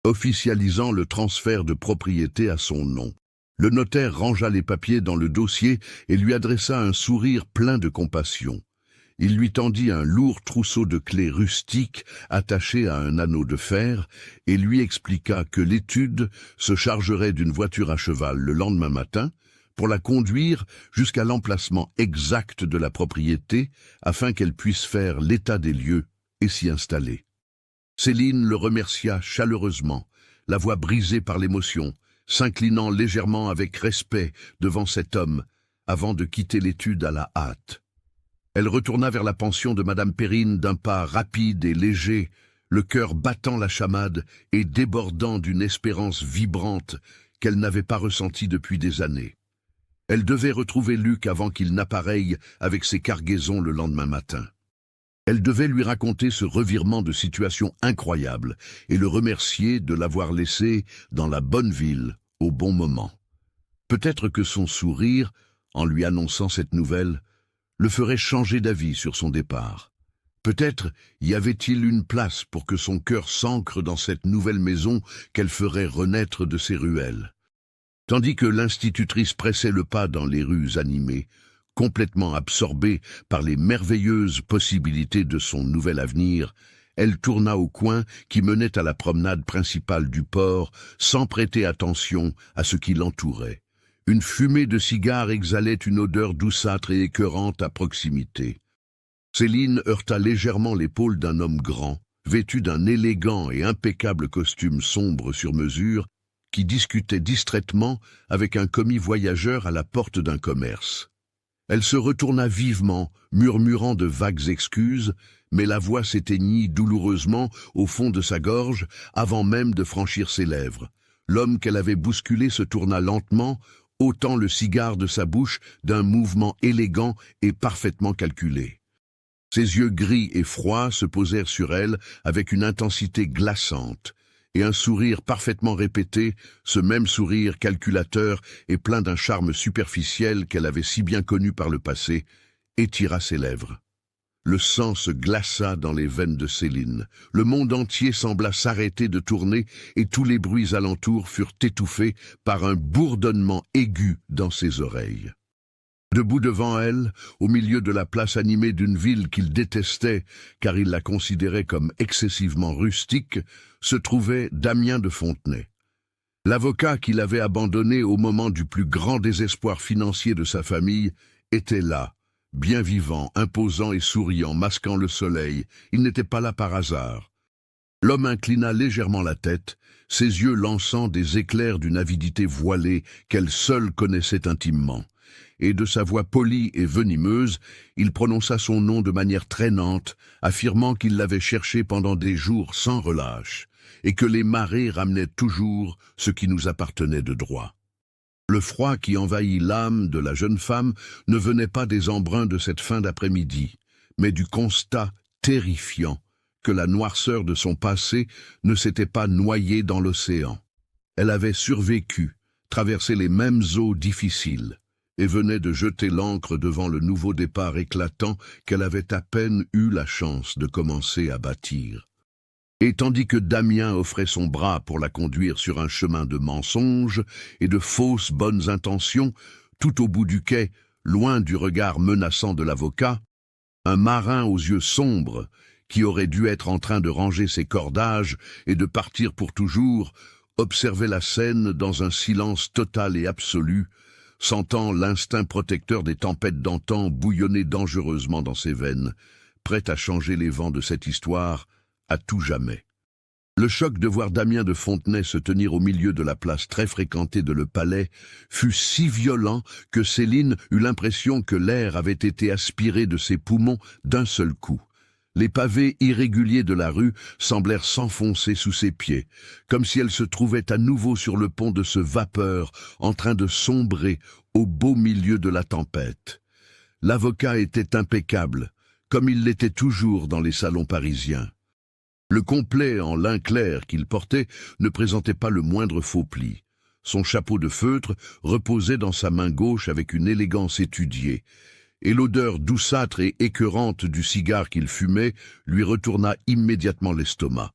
officialisant le transfert de propriété à son nom. Le notaire rangea les papiers dans le dossier et lui adressa un sourire plein de compassion. Il lui tendit un lourd trousseau de clés rustiques attaché à un anneau de fer et lui expliqua que l'étude se chargerait d'une voiture à cheval le lendemain matin pour la conduire jusqu'à l'emplacement exact de la propriété afin qu'elle puisse faire l'état des lieux et s'y installer. Céline le remercia chaleureusement, la voix brisée par l'émotion, s'inclinant légèrement avec respect devant cet homme avant de quitter l'étude à la hâte. Elle retourna vers la pension de Madame Perrine d'un pas rapide et léger, le cœur battant la chamade et débordant d'une espérance vibrante qu'elle n'avait pas ressentie depuis des années. Elle devait retrouver Luc avant qu'il n'appareille avec ses cargaisons le lendemain matin. Elle devait lui raconter ce revirement de situation incroyable et le remercier de l'avoir laissé dans la bonne ville au bon moment. Peut-être que son sourire, en lui annonçant cette nouvelle, le ferait changer d'avis sur son départ. Peut-être y avait-il une place pour que son cœur s'ancre dans cette nouvelle maison qu'elle ferait renaître de ses ruelles. Tandis que l'institutrice pressait le pas dans les rues animées, complètement absorbée par les merveilleuses possibilités de son nouvel avenir, elle tourna au coin qui menait à la promenade principale du port sans prêter attention à ce qui l'entourait. Une fumée de cigares exhalait une odeur douceâtre et écœurante à proximité. Céline heurta légèrement l'épaule d'un homme grand, vêtu d'un élégant et impeccable costume sombre sur mesure, qui discutait distraitement avec un commis voyageur à la porte d'un commerce. Elle se retourna vivement, murmurant de vagues excuses, mais la voix s'éteignit douloureusement au fond de sa gorge avant même de franchir ses lèvres. L'homme qu'elle avait bousculé se tourna lentement, ôtant le cigare de sa bouche d'un mouvement élégant et parfaitement calculé. Ses yeux gris et froids se posèrent sur elle avec une intensité glaçante, et un sourire parfaitement répété, ce même sourire calculateur et plein d'un charme superficiel qu'elle avait si bien connu par le passé, étira ses lèvres. Le sang se glaça dans les veines de Céline. Le monde entier sembla s'arrêter de tourner et tous les bruits alentours furent étouffés par un bourdonnement aigu dans ses oreilles. Debout devant elle, au milieu de la place animée d'une ville qu'il détestait, car il la considérait comme excessivement rustique, se trouvait Damien de Fontenay. L'avocat qu'il avait abandonné au moment du plus grand désespoir financier de sa famille était là, bien vivant, imposant et souriant, masquant le soleil. Il n'était pas là par hasard. L'homme inclina légèrement la tête, ses yeux lançant des éclairs d'une avidité voilée qu'elle seule connaissait intimement. Et de sa voix polie et venimeuse, il prononça son nom de manière traînante, affirmant qu'il l'avait cherché pendant des jours sans relâche, et que les marées ramenaient toujours ce qui nous appartenait de droit. Le froid qui envahit l'âme de la jeune femme ne venait pas des embruns de cette fin d'après-midi, mais du constat terrifiant que la noirceur de son passé ne s'était pas noyée dans l'océan. Elle avait survécu, traversé les mêmes eaux difficiles, et venait de jeter l'ancre devant le nouveau départ éclatant qu'elle avait à peine eu la chance de commencer à bâtir. Et tandis que Damien offrait son bras pour la conduire sur un chemin de mensonges et de fausses bonnes intentions, tout au bout du quai, loin du regard menaçant de l'avocat, un marin aux yeux sombres, qui aurait dû être en train de ranger ses cordages et de partir pour toujours, observait la scène dans un silence total et absolu, sentant l'instinct protecteur des tempêtes d'antan bouillonner dangereusement dans ses veines, prêt à changer les vents de cette histoire à tout jamais. Le choc de voir Damien de Fontenay se tenir au milieu de la place très fréquentée de Le Palais fut si violent que Céline eut l'impression que l'air avait été aspiré de ses poumons d'un seul coup. Les pavés irréguliers de la rue semblèrent s'enfoncer sous ses pieds, comme si elle se trouvait à nouveau sur le pont de ce vapeur en train de sombrer au beau milieu de la tempête. L'avocat était impeccable, comme il l'était toujours dans les salons parisiens. Le complet en lin clair qu'il portait ne présentait pas le moindre faux pli. Son chapeau de feutre reposait dans sa main gauche avec une élégance étudiée, et l'odeur douceâtre et écœurante du cigare qu'il fumait lui retourna immédiatement l'estomac.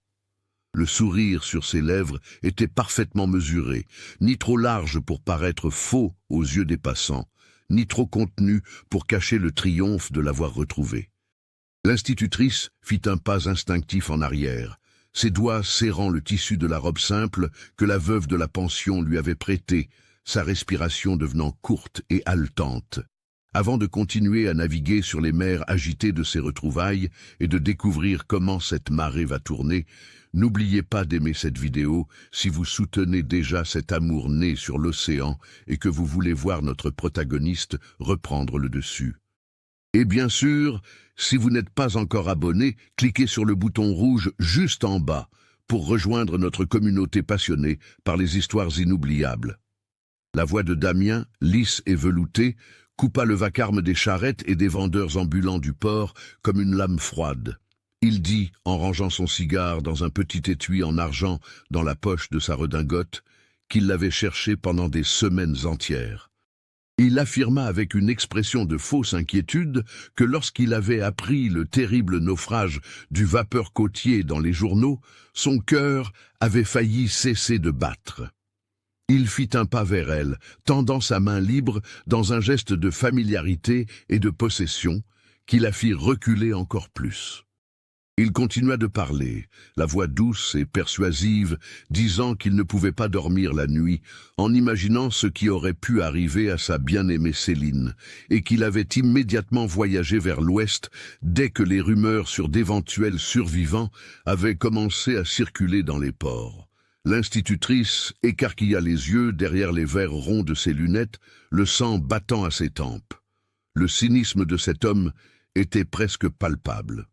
Le sourire sur ses lèvres était parfaitement mesuré, ni trop large pour paraître faux aux yeux des passants, ni trop contenu pour cacher le triomphe de l'avoir retrouvé. L'institutrice fit un pas instinctif en arrière, ses doigts serrant le tissu de la robe simple que la veuve de la pension lui avait prêtée, sa respiration devenant courte et haletante. Avant de continuer à naviguer sur les mers agitées de ses retrouvailles et de découvrir comment cette marée va tourner, n'oubliez pas d'aimer cette vidéo si vous soutenez déjà cet amour né sur l'océan et que vous voulez voir notre protagoniste reprendre le dessus. Et bien sûr, si vous n'êtes pas encore abonné, cliquez sur le bouton rouge juste en bas pour rejoindre notre communauté passionnée par les histoires inoubliables. La voix de Damien, lisse et veloutée, coupa le vacarme des charrettes et des vendeurs ambulants du port comme une lame froide. Il dit, en rangeant son cigare dans un petit étui en argent dans la poche de sa redingote, qu'il l'avait cherché pendant des semaines entières. Il affirma avec une expression de fausse inquiétude que lorsqu'il avait appris le terrible naufrage du vapeur côtier dans les journaux, son cœur avait failli cesser de battre. Il fit un pas vers elle, tendant sa main libre dans un geste de familiarité et de possession qui la fit reculer encore plus. Il continua de parler, la voix douce et persuasive, disant qu'il ne pouvait pas dormir la nuit, en imaginant ce qui aurait pu arriver à sa bien-aimée Céline, et qu'il avait immédiatement voyagé vers l'ouest dès que les rumeurs sur d'éventuels survivants avaient commencé à circuler dans les ports. L'institutrice écarquilla les yeux derrière les verres ronds de ses lunettes, le sang battant à ses tempes. Le cynisme de cet homme était presque palpable.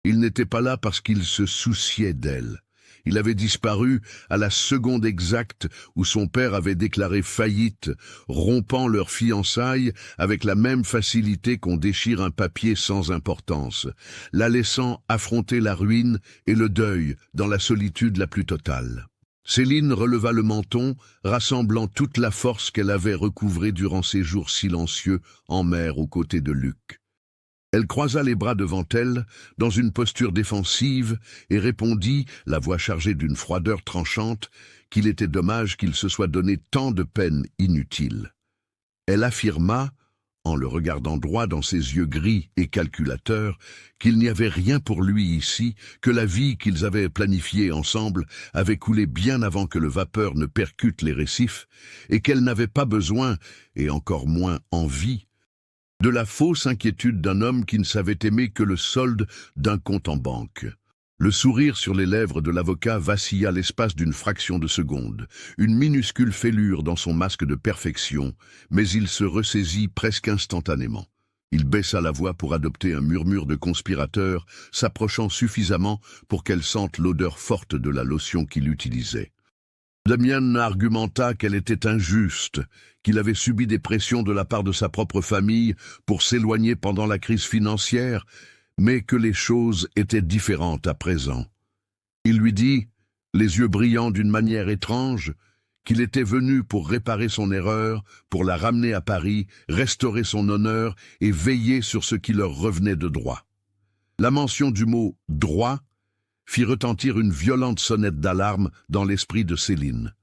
Il n'était pas là parce qu'il se souciait d'elle. Il avait disparu à la seconde exacte où son père avait déclaré faillite, rompant leurs fiançailles avec la même facilité qu'on déchire un papier sans importance, la laissant affronter la ruine et le deuil dans la solitude la plus totale. Céline releva le menton, rassemblant toute la force qu'elle avait recouvrée durant ses jours silencieux en mer aux côtés de Luc. Elle croisa les bras devant elle, dans une posture défensive, et répondit, la voix chargée d'une froideur tranchante, qu'il était dommage qu'il se soit donné tant de peine inutile. Elle affirma, en le regardant droit dans ses yeux gris et calculateurs, qu'il n'y avait rien pour lui ici, que la vie qu'ils avaient planifiée ensemble avait coulé bien avant que le vapeur ne percute les récifs, et qu'elle n'avait pas besoin, et encore moins envie, de la fausse inquiétude d'un homme qui ne savait aimer que le solde d'un compte en banque. Le sourire sur les lèvres de l'avocat vacilla l'espace d'une fraction de seconde, une minuscule fêlure dans son masque de perfection, mais il se ressaisit presque instantanément. Il baissa la voix pour adopter un murmure de conspirateur, s'approchant suffisamment pour qu'elle sente l'odeur forte de la lotion qu'il utilisait. Damien argumenta qu'elle était injuste, qu'il avait subi des pressions de la part de sa propre famille pour s'éloigner pendant la crise financière, mais que les choses étaient différentes à présent. Il lui dit, les yeux brillants d'une manière étrange, qu'il était venu pour réparer son erreur, pour la ramener à Paris, restaurer son honneur et veiller sur ce qui leur revenait de droit. La mention du mot « droit » fit retentir une violente sonnette d'alarme dans l'esprit de Céline.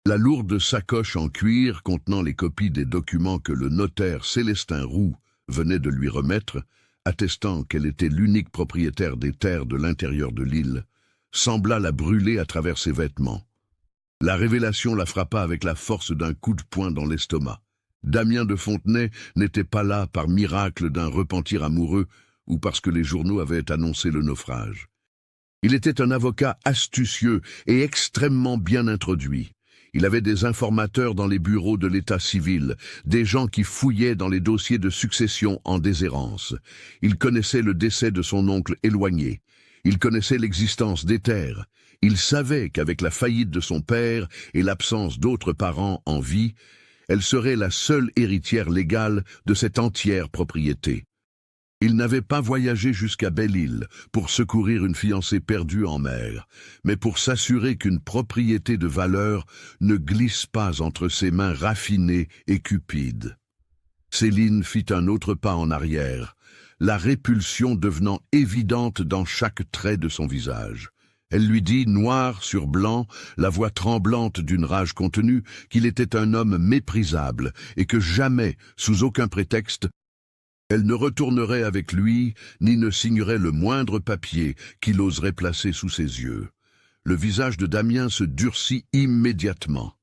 La lourde sacoche en cuir contenant les copies des documents que le notaire Célestin Roux venait de lui remettre, attestant qu'elle était l'unique propriétaire des terres de l'intérieur de l'île, sembla la brûler à travers ses vêtements. La révélation la frappa avec la force d'un coup de poing dans l'estomac. Damien de Fontenay n'était pas là par miracle d'un repentir amoureux ou parce que les journaux avaient annoncé le naufrage. Il était un avocat astucieux et extrêmement bien introduit. Il avait des informateurs dans les bureaux de l'état civil, des gens qui fouillaient dans les dossiers de succession en déshérence. Il connaissait le décès de son oncle éloigné. Il connaissait l'existence des terres. Il savait qu'avec la faillite de son père et l'absence d'autres parents en vie, elle serait la seule héritière légale de cette entière propriété. Il n'avait pas voyagé jusqu'à Belle-Île pour secourir une fiancée perdue en mer, mais pour s'assurer qu'une propriété de valeur ne glisse pas entre ses mains raffinées et cupides. Céline fit un autre pas en arrière, la répulsion devenant évidente dans chaque trait de son visage. Elle lui dit, noir sur blanc, la voix tremblante d'une rage contenue, qu'il était un homme méprisable et que jamais, sous aucun prétexte, elle ne retournerait avec lui, ni ne signerait le moindre papier qu'il oserait placer sous ses yeux. Le visage de Damien se durcit immédiatement.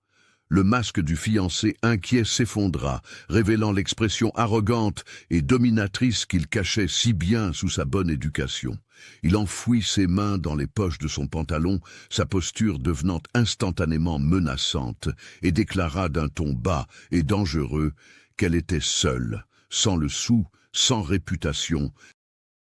Le masque du fiancé inquiet s'effondra, révélant l'expression arrogante et dominatrice qu'il cachait si bien sous sa bonne éducation. Il enfouit ses mains dans les poches de son pantalon, sa posture devenant instantanément menaçante, et déclara d'un ton bas et dangereux qu'elle était seule, sans le sou, sans réputation,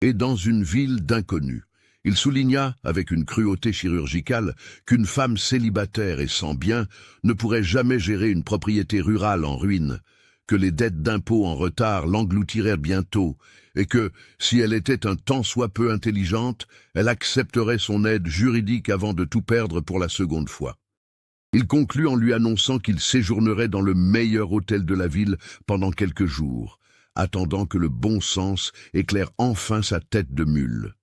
et dans une ville d'inconnus. Il souligna, avec une cruauté chirurgicale, qu'une femme célibataire et sans bien ne pourrait jamais gérer une propriété rurale en ruine, que les dettes d'impôts en retard l'engloutiraient bientôt, et que, si elle était un tant soit peu intelligente, elle accepterait son aide juridique avant de tout perdre pour la seconde fois. Il conclut en lui annonçant qu'il séjournerait dans le meilleur hôtel de la ville pendant quelques jours, attendant que le bon sens éclaire enfin sa tête de mule.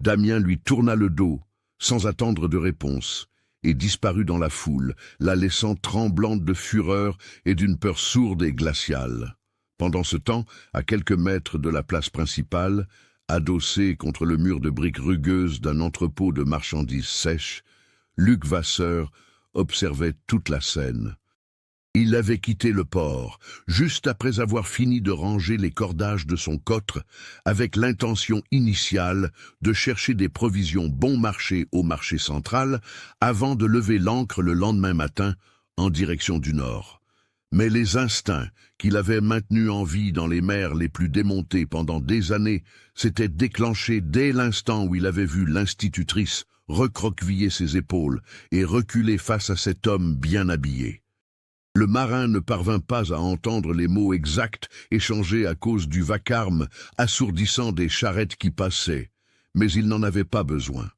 Damien lui tourna le dos, sans attendre de réponse, et disparut dans la foule, la laissant tremblante de fureur et d'une peur sourde et glaciale. Pendant ce temps, à quelques mètres de la place principale, adossé contre le mur de briques rugueuses d'un entrepôt de marchandises sèches, Luc Vasseur observait toute la scène. Il avait quitté le port, juste après avoir fini de ranger les cordages de son cotre, avec l'intention initiale de chercher des provisions bon marché au marché central, avant de lever l'ancre le lendemain matin en direction du nord. Mais les instincts qu'il avait maintenus en vie dans les mers les plus démontées pendant des années s'étaient déclenchés dès l'instant où il avait vu l'institutrice recroqueviller ses épaules et reculer face à cet homme bien habillé. Le marin ne parvint pas à entendre les mots exacts échangés à cause du vacarme assourdissant des charrettes qui passaient, mais il n'en avait pas besoin.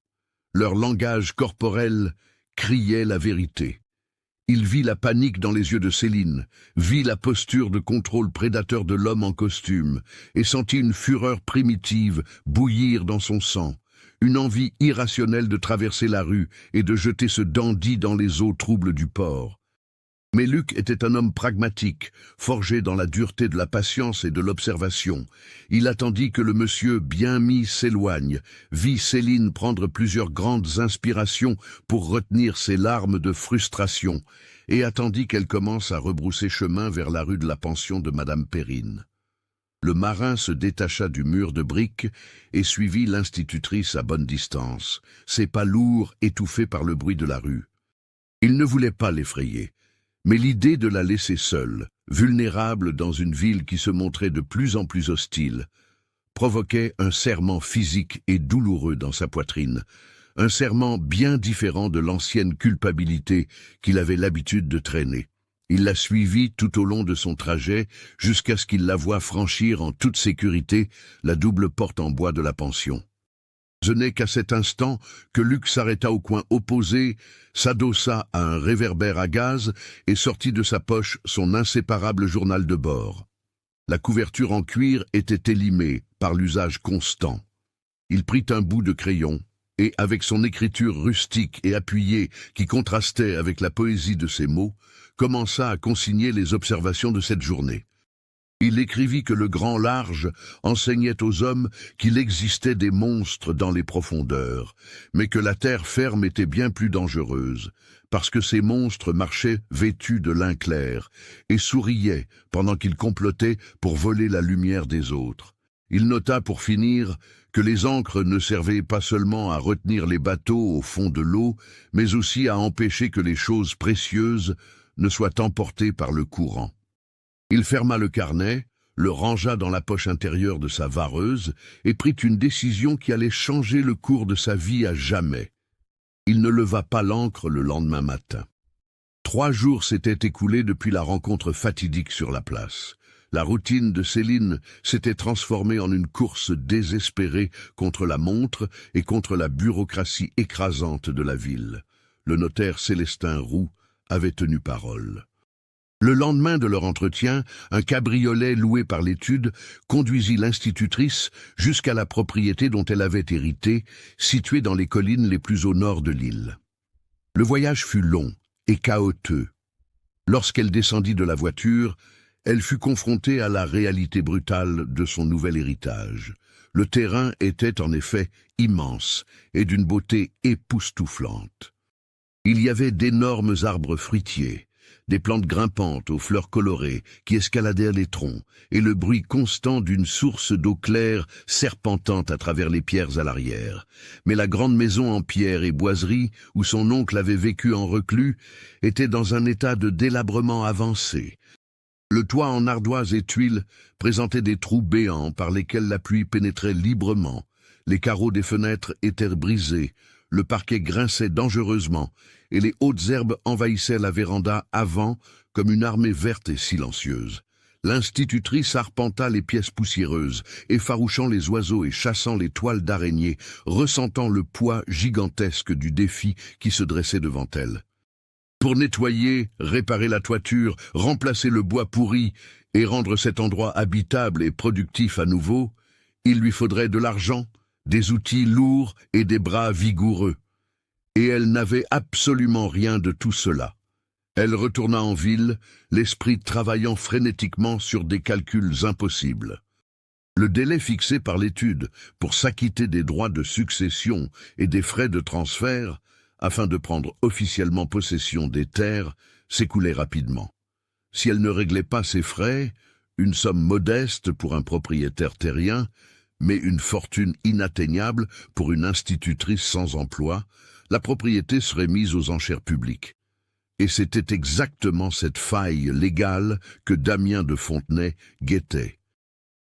Leur langage corporel criait la vérité. Il vit la panique dans les yeux de Céline, vit la posture de contrôle prédateur de l'homme en costume, et sentit une fureur primitive bouillir dans son sang, une envie irrationnelle de traverser la rue et de jeter ce dandy dans les eaux troubles du port. Mais Luc était un homme pragmatique, forgé dans la dureté de la patience et de l'observation. Il attendit que le monsieur bien mis s'éloigne, vit Céline prendre plusieurs grandes inspirations pour retenir ses larmes de frustration, et attendit qu'elle commence à rebrousser chemin vers la rue de la pension de Madame Perrine. Le marin se détacha du mur de briques et suivit l'institutrice à bonne distance, ses pas lourds étouffés par le bruit de la rue. Il ne voulait pas l'effrayer. Mais l'idée de la laisser seule, vulnérable dans une ville qui se montrait de plus en plus hostile, provoquait un serrement physique et douloureux dans sa poitrine, un serrement bien différent de l'ancienne culpabilité qu'il avait l'habitude de traîner. Il la suivit tout au long de son trajet jusqu'à ce qu'il la voie franchir en toute sécurité la double porte en bois de la pension. Ce n'est qu'à cet instant que Luc s'arrêta au coin opposé, s'adossa à un réverbère à gaz et sortit de sa poche son inséparable journal de bord. La couverture en cuir était élimée par l'usage constant. Il prit un bout de crayon et, avec son écriture rustique et appuyée qui contrastait avec la poésie de ses mots, commença à consigner les observations de cette journée. Il écrivit que le grand large enseignait aux hommes qu'il existait des monstres dans les profondeurs, mais que la terre ferme était bien plus dangereuse, parce que ces monstres marchaient vêtus de lin clair et souriaient pendant qu'ils complotaient pour voler la lumière des autres. Il nota pour finir que les ancres ne servaient pas seulement à retenir les bateaux au fond de l'eau, mais aussi à empêcher que les choses précieuses ne soient emportées par le courant. Il ferma le carnet, le rangea dans la poche intérieure de sa vareuse et prit une décision qui allait changer le cours de sa vie à jamais. Il ne leva pas l'ancre le lendemain matin. 3 jours s'étaient écoulés depuis la rencontre fatidique sur la place. La routine de Céline s'était transformée en une course désespérée contre la montre et contre la bureaucratie écrasante de la ville. Le notaire Célestin Roux avait tenu parole. Le lendemain de leur entretien, un cabriolet loué par l'étude conduisit l'institutrice jusqu'à la propriété dont elle avait hérité, située dans les collines les plus au nord de l'île. Le voyage fut long et chaotique. Lorsqu'elle descendit de la voiture, elle fut confrontée à la réalité brutale de son nouvel héritage. Le terrain était en effet immense et d'une beauté époustouflante. Il y avait d'énormes arbres fruitiers, des plantes grimpantes aux fleurs colorées qui escaladèrent les troncs, et le bruit constant d'une source d'eau claire serpentant à travers les pierres à l'arrière. Mais la grande maison en pierre et boiserie, où son oncle avait vécu en reclus, était dans un état de délabrement avancé. Le toit en ardoise et tuiles présentait des trous béants par lesquels la pluie pénétrait librement. Les carreaux des fenêtres étaient brisés, le parquet grinçait dangereusement, et les hautes herbes envahissaient la véranda avant comme une armée verte et silencieuse. L'institutrice arpenta les pièces poussiéreuses, effarouchant les oiseaux et chassant les toiles d'araignées, ressentant le poids gigantesque du défi qui se dressait devant elle. Pour nettoyer, réparer la toiture, remplacer le bois pourri et rendre cet endroit habitable et productif à nouveau, il lui faudrait de l'argent, des outils lourds et des bras vigoureux. Et elle n'avait absolument rien de tout cela. Elle retourna en ville, l'esprit travaillant frénétiquement sur des calculs impossibles. Le délai fixé par l'étude pour s'acquitter des droits de succession et des frais de transfert, afin de prendre officiellement possession des terres, s'écoulait rapidement. Si elle ne réglait pas ses frais, une somme modeste pour un propriétaire terrien, mais une fortune inatteignable pour une institutrice sans emploi, la propriété serait mise aux enchères publiques. Et c'était exactement cette faille légale que Damien de Fontenay guettait.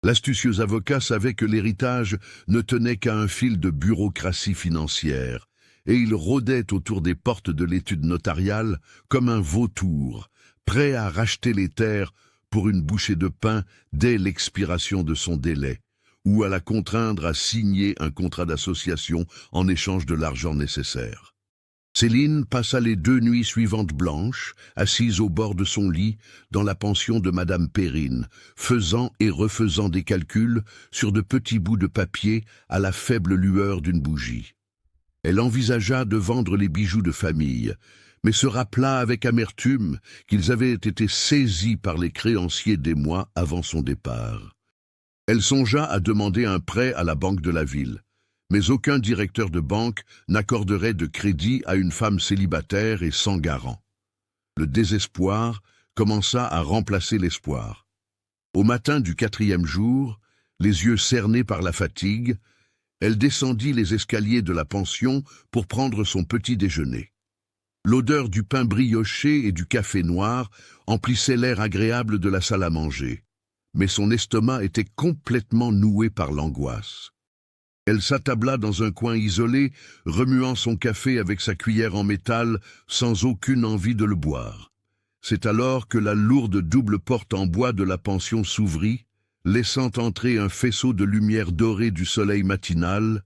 L'astucieux avocat savait que l'héritage ne tenait qu'à un fil de bureaucratie financière, et il rôdait autour des portes de l'étude notariale comme un vautour, prêt à racheter les terres pour une bouchée de pain dès l'expiration de son délai, ou à la contraindre à signer un contrat d'association en échange de l'argent nécessaire. Céline passa les 2 nuits suivantes blanches, assise au bord de son lit, dans la pension de Madame Perrine, faisant et refaisant des calculs sur de petits bouts de papier à la faible lueur d'une bougie. Elle envisagea de vendre les bijoux de famille, mais se rappela avec amertume qu'ils avaient été saisis par les créanciers des mois avant son départ. Elle songea à demander un prêt à la banque de la ville. Mais aucun directeur de banque n'accorderait de crédit à une femme célibataire et sans garant. Le désespoir commença à remplacer l'espoir. Au matin du 4e jour, les yeux cernés par la fatigue, elle descendit les escaliers de la pension pour prendre son petit déjeuner. L'odeur du pain brioché et du café noir emplissait l'air agréable de la salle à manger, mais son estomac était complètement noué par l'angoisse. Elle s'attabla dans un coin isolé, remuant son café avec sa cuillère en métal, sans aucune envie de le boire. C'est alors que la lourde double porte en bois de la pension s'ouvrit, laissant entrer un faisceau de lumière dorée du soleil matinal,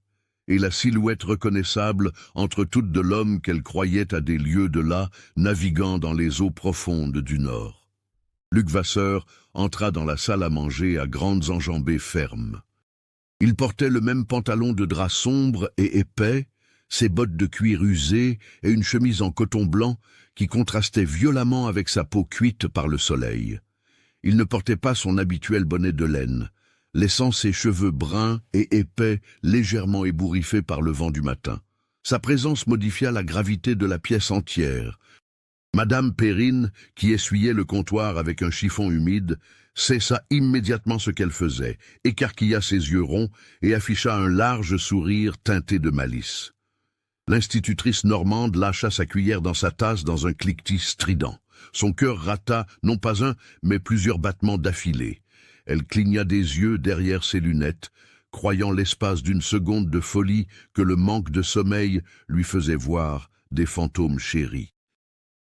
et la silhouette reconnaissable entre toutes de l'homme qu'elle croyait à des lieues de là, naviguant dans les eaux profondes du Nord. Luc Vasseur entra dans la salle à manger à grandes enjambées fermes. Il portait le même pantalon de drap sombre et épais, ses bottes de cuir usées et une chemise en coton blanc qui contrastait violemment avec sa peau cuite par le soleil. Il ne portait pas son habituel bonnet de laine, laissant ses cheveux bruns et épais légèrement ébouriffés par le vent du matin. Sa présence modifia la gravité de la pièce entière. Madame Perrine, qui essuyait le comptoir avec un chiffon humide, cessa immédiatement ce qu'elle faisait, écarquilla ses yeux ronds et afficha un large sourire teinté de malice. L'institutrice normande lâcha sa cuillère dans sa tasse dans un cliquetis strident. Son cœur rata non pas un, mais plusieurs battements d'affilée. Elle cligna des yeux derrière ses lunettes, croyant l'espace d'une seconde de folie que le manque de sommeil lui faisait voir des fantômes chéris.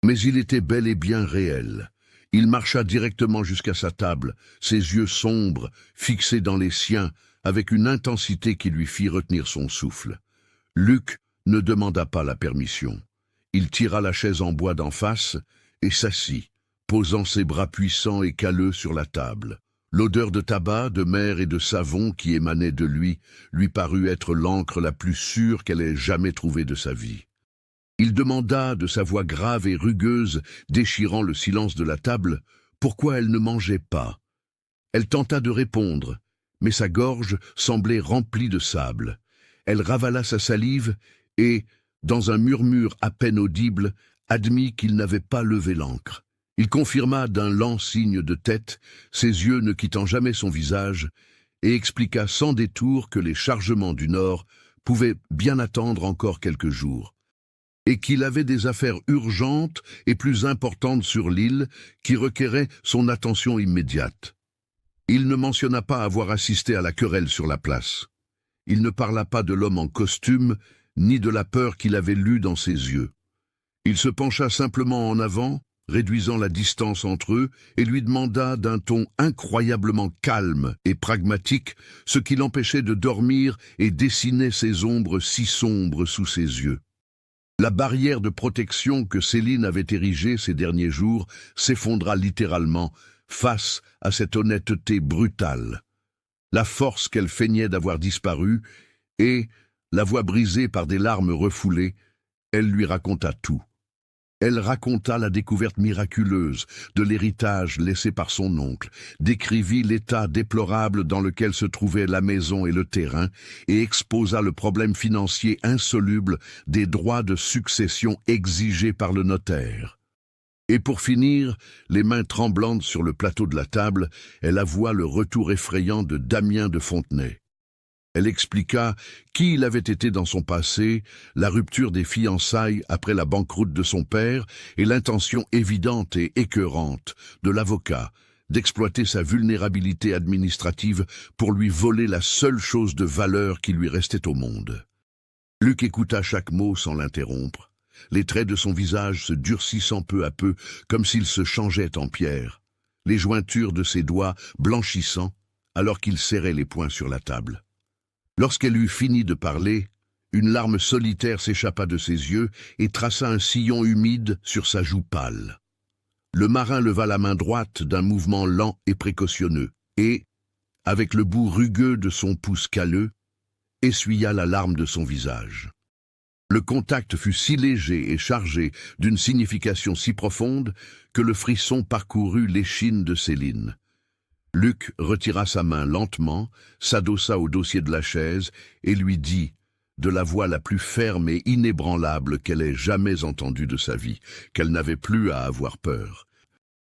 Mais il était bel et bien réel. Il marcha directement jusqu'à sa table, ses yeux sombres, fixés dans les siens, avec une intensité qui lui fit retenir son souffle. Luc ne demanda pas la permission. Il tira la chaise en bois d'en face et s'assit, posant ses bras puissants et calleux sur la table. L'odeur de tabac, de mer et de savon qui émanait de lui parut être l'encre la plus sûre qu'elle ait jamais trouvée de sa vie. Il demanda de sa voix grave et rugueuse, déchirant le silence de la table, pourquoi elle ne mangeait pas. Elle tenta de répondre, mais sa gorge semblait remplie de sable. Elle ravala sa salive et, dans un murmure à peine audible, admit qu'il n'avait pas levé l'ancre. Il confirma d'un lent signe de tête, ses yeux ne quittant jamais son visage, et expliqua sans détour que les chargements du Nord pouvaient bien attendre encore quelques jours, et qu'il avait des affaires urgentes et plus importantes sur l'île qui requéraient son attention immédiate. Il ne mentionna pas avoir assisté à la querelle sur la place. Il ne parla pas de l'homme en costume, ni de la peur qu'il avait lue dans ses yeux. Il se pencha simplement en avant, réduisant la distance entre eux, et lui demanda d'un ton incroyablement calme et pragmatique ce qui l'empêchait de dormir et dessinait ces ombres si sombres sous ses yeux. La barrière de protection que Céline avait érigée ces derniers jours s'effondra littéralement face à cette honnêteté brutale. La force qu'elle feignait d'avoir disparu et, la voix brisée par des larmes refoulées, elle lui raconta tout. Elle raconta la découverte miraculeuse de l'héritage laissé par son oncle, décrivit l'état déplorable dans lequel se trouvaient la maison et le terrain, et exposa le problème financier insoluble des droits de succession exigés par le notaire. Et pour finir, les mains tremblantes sur le plateau de la table, elle avoua le retour effrayant de Damien de Fontenay. Elle expliqua qui il avait été dans son passé, la rupture des fiançailles après la banqueroute de son père et l'intention évidente et écœurante de l'avocat d'exploiter sa vulnérabilité administrative pour lui voler la seule chose de valeur qui lui restait au monde. Luc écouta chaque mot sans l'interrompre, les traits de son visage se durcissant peu à peu comme s'il se changeait en pierre, les jointures de ses doigts blanchissant alors qu'il serrait les poings sur la table. Lorsqu'elle eut fini de parler, une larme solitaire s'échappa de ses yeux et traça un sillon humide sur sa joue pâle. Le marin leva la main droite d'un mouvement lent et précautionneux et, avec le bout rugueux de son pouce calleux, essuya la larme de son visage. Le contact fut si léger et chargé d'une signification si profonde que le frisson parcourut l'échine de Céline. Luc retira sa main lentement, s'adossa au dossier de la chaise et lui dit, de la voix la plus ferme et inébranlable qu'elle ait jamais entendue de sa vie, qu'elle n'avait plus à avoir peur.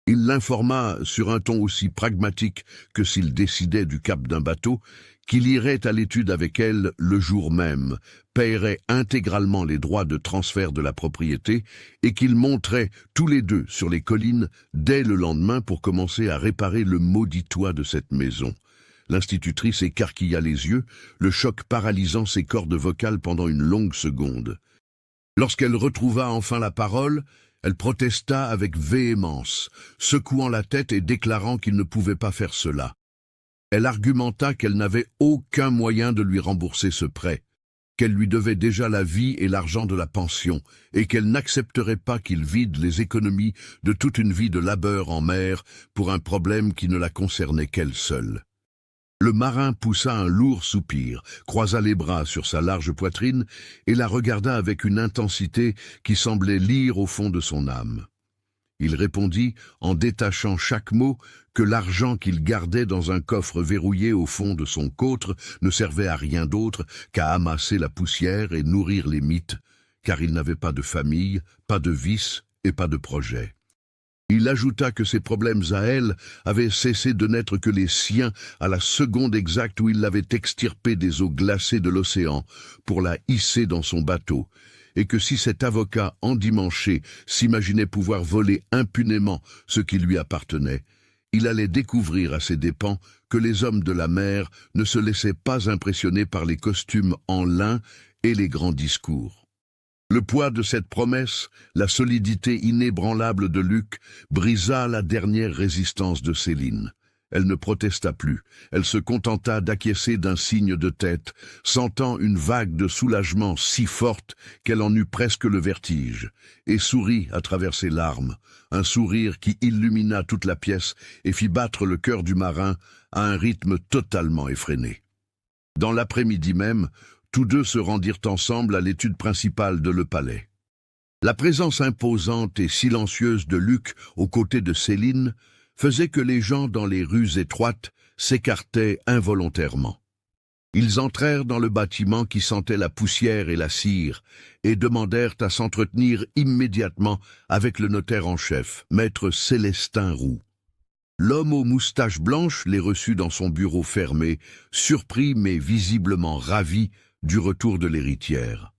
Il l'informa, sur un ton aussi pragmatique que s'il décidait du cap d'un bateau, qu'il irait à l'étude avec elle le jour même, paierait intégralement les droits de transfert de la propriété et qu'ils monteraient tous les deux sur les collines dès le lendemain pour commencer à réparer le maudit toit de cette maison. L'institutrice écarquilla les yeux, le choc paralysant ses cordes vocales pendant une longue seconde. Lorsqu'elle retrouva enfin la parole, elle protesta avec véhémence, secouant la tête et déclarant qu'il ne pouvait pas faire cela. Elle argumenta qu'elle n'avait aucun moyen de lui rembourser ce prêt, qu'elle lui devait déjà la vie et l'argent de la pension, et qu'elle n'accepterait pas qu'il vide les économies de toute une vie de labeur en mer pour un problème qui ne la concernait qu'elle seule. Le marin poussa un lourd soupir, croisa les bras sur sa large poitrine et la regarda avec une intensité qui semblait lire au fond de son âme. Il répondit, en détachant chaque mot, que l'argent qu'il gardait dans un coffre verrouillé au fond de son cotre ne servait à rien d'autre qu'à amasser la poussière et nourrir les mythes, car il n'avait pas de famille, pas de vices et pas de projet. Il ajouta que ses problèmes à elle avaient cessé de n'être que les siens à la seconde exacte où il l'avait extirpée des eaux glacées de l'océan pour la hisser dans son bateau, et que si cet avocat endimanché s'imaginait pouvoir voler impunément ce qui lui appartenait, il allait découvrir à ses dépens que les hommes de la mer ne se laissaient pas impressionner par les costumes en lin et les grands discours. Le poids de cette promesse, la solidité inébranlable de Luc, brisa la dernière résistance de Céline. Elle ne protesta plus, elle se contenta d'acquiescer d'un signe de tête, sentant une vague de soulagement si forte qu'elle en eut presque le vertige, et sourit à travers ses larmes, un sourire qui illumina toute la pièce et fit battre le cœur du marin à un rythme totalement effréné. Dans l'après-midi même, tous deux se rendirent ensemble à l'étude principale de Le Palais. La présence imposante et silencieuse de Luc aux côtés de Céline faisait que les gens dans les rues étroites s'écartaient involontairement. Ils entrèrent dans le bâtiment qui sentait la poussière et la cire et demandèrent à s'entretenir immédiatement avec le notaire en chef, maître Célestin Roux. L'homme aux moustaches blanches les reçut dans son bureau fermé, surpris mais visiblement ravi du retour de l'héritière.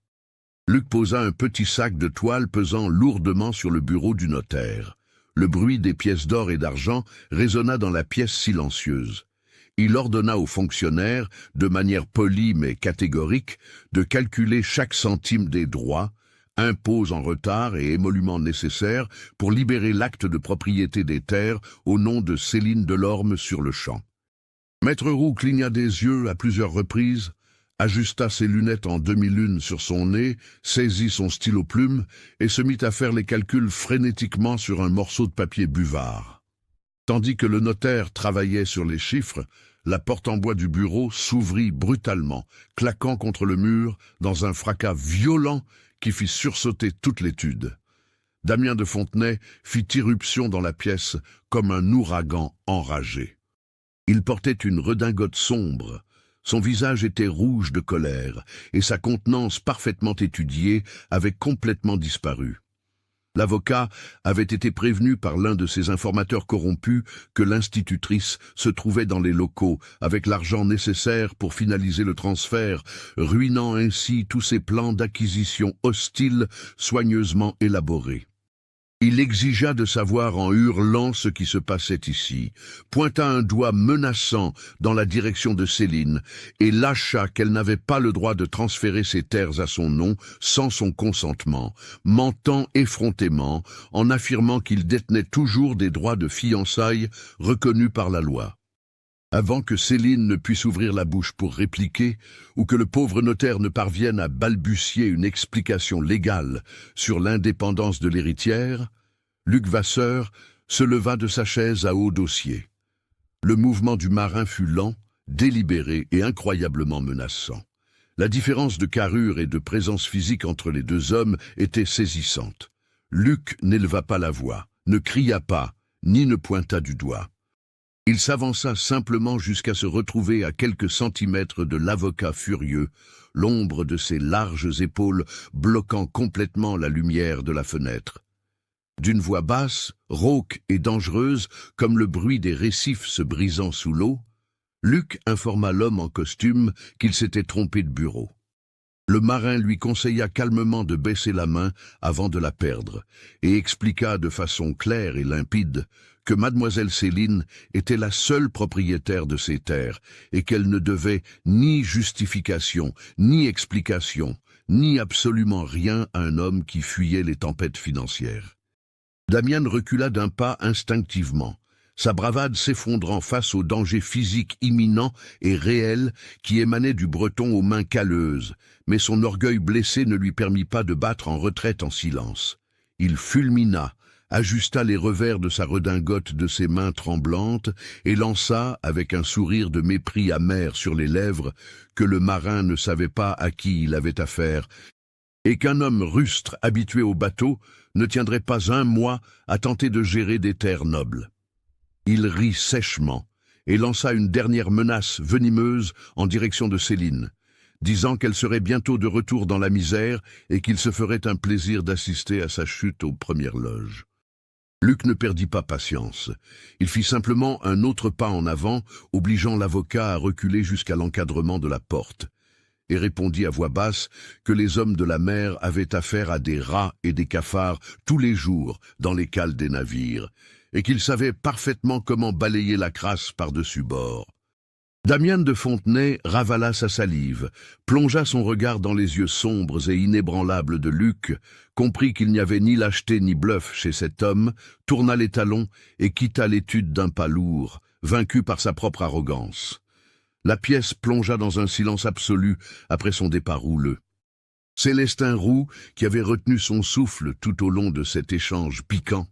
Luc posa un petit sac de toile pesant lourdement sur le bureau du notaire. Le bruit des pièces d'or et d'argent résonna dans la pièce silencieuse. Il ordonna aux fonctionnaires, de manière polie mais catégorique, de calculer chaque centime des droits, impôts en retard et émoluments nécessaires pour libérer l'acte de propriété des terres au nom de Céline Delorme sur le champ. Maître Roux cligna des yeux à plusieurs reprises, ajusta ses lunettes en demi-lune sur son nez, saisit son stylo-plume et se mit à faire les calculs frénétiquement sur un morceau de papier buvard. Tandis que le notaire travaillait sur les chiffres, la porte en bois du bureau s'ouvrit brutalement, claquant contre le mur dans un fracas violent qui fit sursauter toute l'étude. Damien de Fontenay fit irruption dans la pièce comme un ouragan enragé. Il portait une redingote sombre. Son visage était rouge de colère, et sa contenance parfaitement étudiée avait complètement disparu. L'avocat avait été prévenu par l'un de ses informateurs corrompus que l'institutrice se trouvait dans les locaux avec l'argent nécessaire pour finaliser le transfert, ruinant ainsi tous ses plans d'acquisition hostiles soigneusement élaborés. Il exigea de savoir en hurlant ce qui se passait ici, pointa un doigt menaçant dans la direction de Céline et lâcha qu'elle n'avait pas le droit de transférer ses terres à son nom sans son consentement, mentant effrontément en affirmant qu'il détenait toujours des droits de fiançailles reconnus par la loi. Avant que Céline ne puisse ouvrir la bouche pour répliquer, ou que le pauvre notaire ne parvienne à balbutier une explication légale sur l'indépendance de l'héritière, Luc Vasseur se leva de sa chaise à haut dossier. Le mouvement du marin fut lent, délibéré et incroyablement menaçant. La différence de carrure et de présence physique entre les deux hommes était saisissante. Luc n'éleva pas la voix, ne cria pas, ni ne pointa du doigt. Il s'avança simplement jusqu'à se retrouver à quelques centimètres de l'avocat furieux, l'ombre de ses larges épaules bloquant complètement la lumière de la fenêtre. D'une voix basse, rauque et dangereuse, comme le bruit des récifs se brisant sous l'eau, Luc informa l'homme en costume qu'il s'était trompé de bureau. Le marin lui conseilla calmement de baisser la main avant de la perdre et expliqua de façon claire et limpide que mademoiselle Céline était la seule propriétaire de ces terres et qu'elle ne devait ni justification, ni explication, ni absolument rien à un homme qui fuyait les tempêtes financières. Damian recula d'un pas instinctivement, sa bravade s'effondrant face au danger physique imminent et réel qui émanait du Breton aux mains calleuses, mais son orgueil blessé ne lui permit pas de battre en retraite en silence. Il fulmina, ajusta les revers de sa redingote de ses mains tremblantes et lança, avec un sourire de mépris amer sur les lèvres, que le marin ne savait pas à qui il avait affaire, et qu'un homme rustre habitué au bateau ne tiendrait pas un mois à tenter de gérer des terres nobles. Il rit sèchement et lança une dernière menace venimeuse en direction de Céline, disant qu'elle serait bientôt de retour dans la misère et qu'il se ferait un plaisir d'assister à sa chute aux premières loges. Luc ne perdit pas patience. Il fit simplement un autre pas en avant, obligeant l'avocat à reculer jusqu'à l'encadrement de la porte, et répondit à voix basse que les hommes de la mer avaient affaire à des rats et des cafards tous les jours dans les cales des navires, et qu'ils savaient parfaitement comment balayer la crasse par-dessus bord. Damian de Fontenay ravala sa salive, plongea son regard dans les yeux sombres et inébranlables de Luc, comprit qu'il n'y avait ni lâcheté ni bluff chez cet homme, tourna les talons et quitta l'étude d'un pas lourd, vaincu par sa propre arrogance. La pièce plongea dans un silence absolu après son départ houleux. Célestin Roux, qui avait retenu son souffle tout au long de cet échange piquant,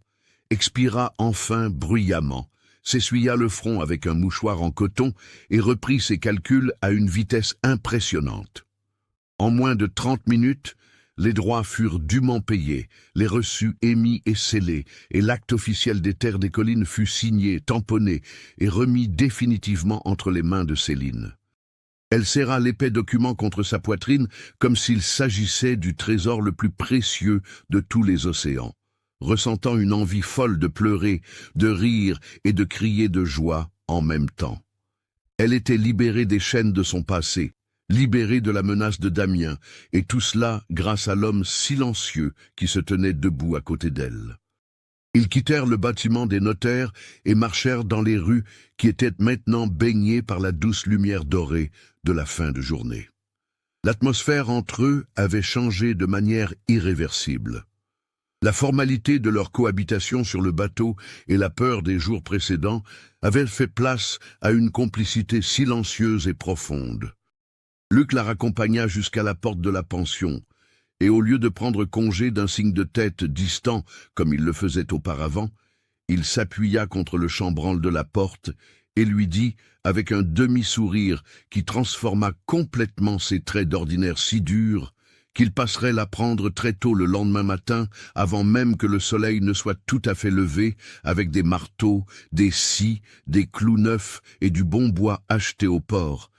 expira enfin bruyamment, s'essuya le front avec un mouchoir en coton et reprit ses calculs à une vitesse impressionnante. En moins de 30 minutes, les droits furent dûment payés, les reçus émis et scellés, et l'acte officiel des terres des collines fut signé, tamponné et remis définitivement entre les mains de Céline. Elle serra l'épais document contre sa poitrine comme s'il s'agissait du trésor le plus précieux de tous les océans, ressentant une envie folle de pleurer, de rire et de crier de joie en même temps. Elle était libérée des chaînes de son passé, libérée de la menace de Damien, et tout cela grâce à l'homme silencieux qui se tenait debout à côté d'elle. Ils quittèrent le bâtiment des notaires et marchèrent dans les rues qui étaient maintenant baignées par la douce lumière dorée de la fin de journée. L'atmosphère entre eux avait changé de manière irréversible. La formalité de leur cohabitation sur le bateau et la peur des jours précédents avaient fait place à une complicité silencieuse et profonde. Luc la raccompagna jusqu'à la porte de la pension, et au lieu de prendre congé d'un signe de tête distant comme il le faisait auparavant, il s'appuya contre le chambranle de la porte et lui dit, avec un demi-sourire qui transforma complètement ses traits d'ordinaire si durs, qu'il passerait la prendre très tôt le lendemain matin, avant même que le soleil ne soit tout à fait levé, avec des marteaux, des scies, des clous neufs et du bon bois acheté au port,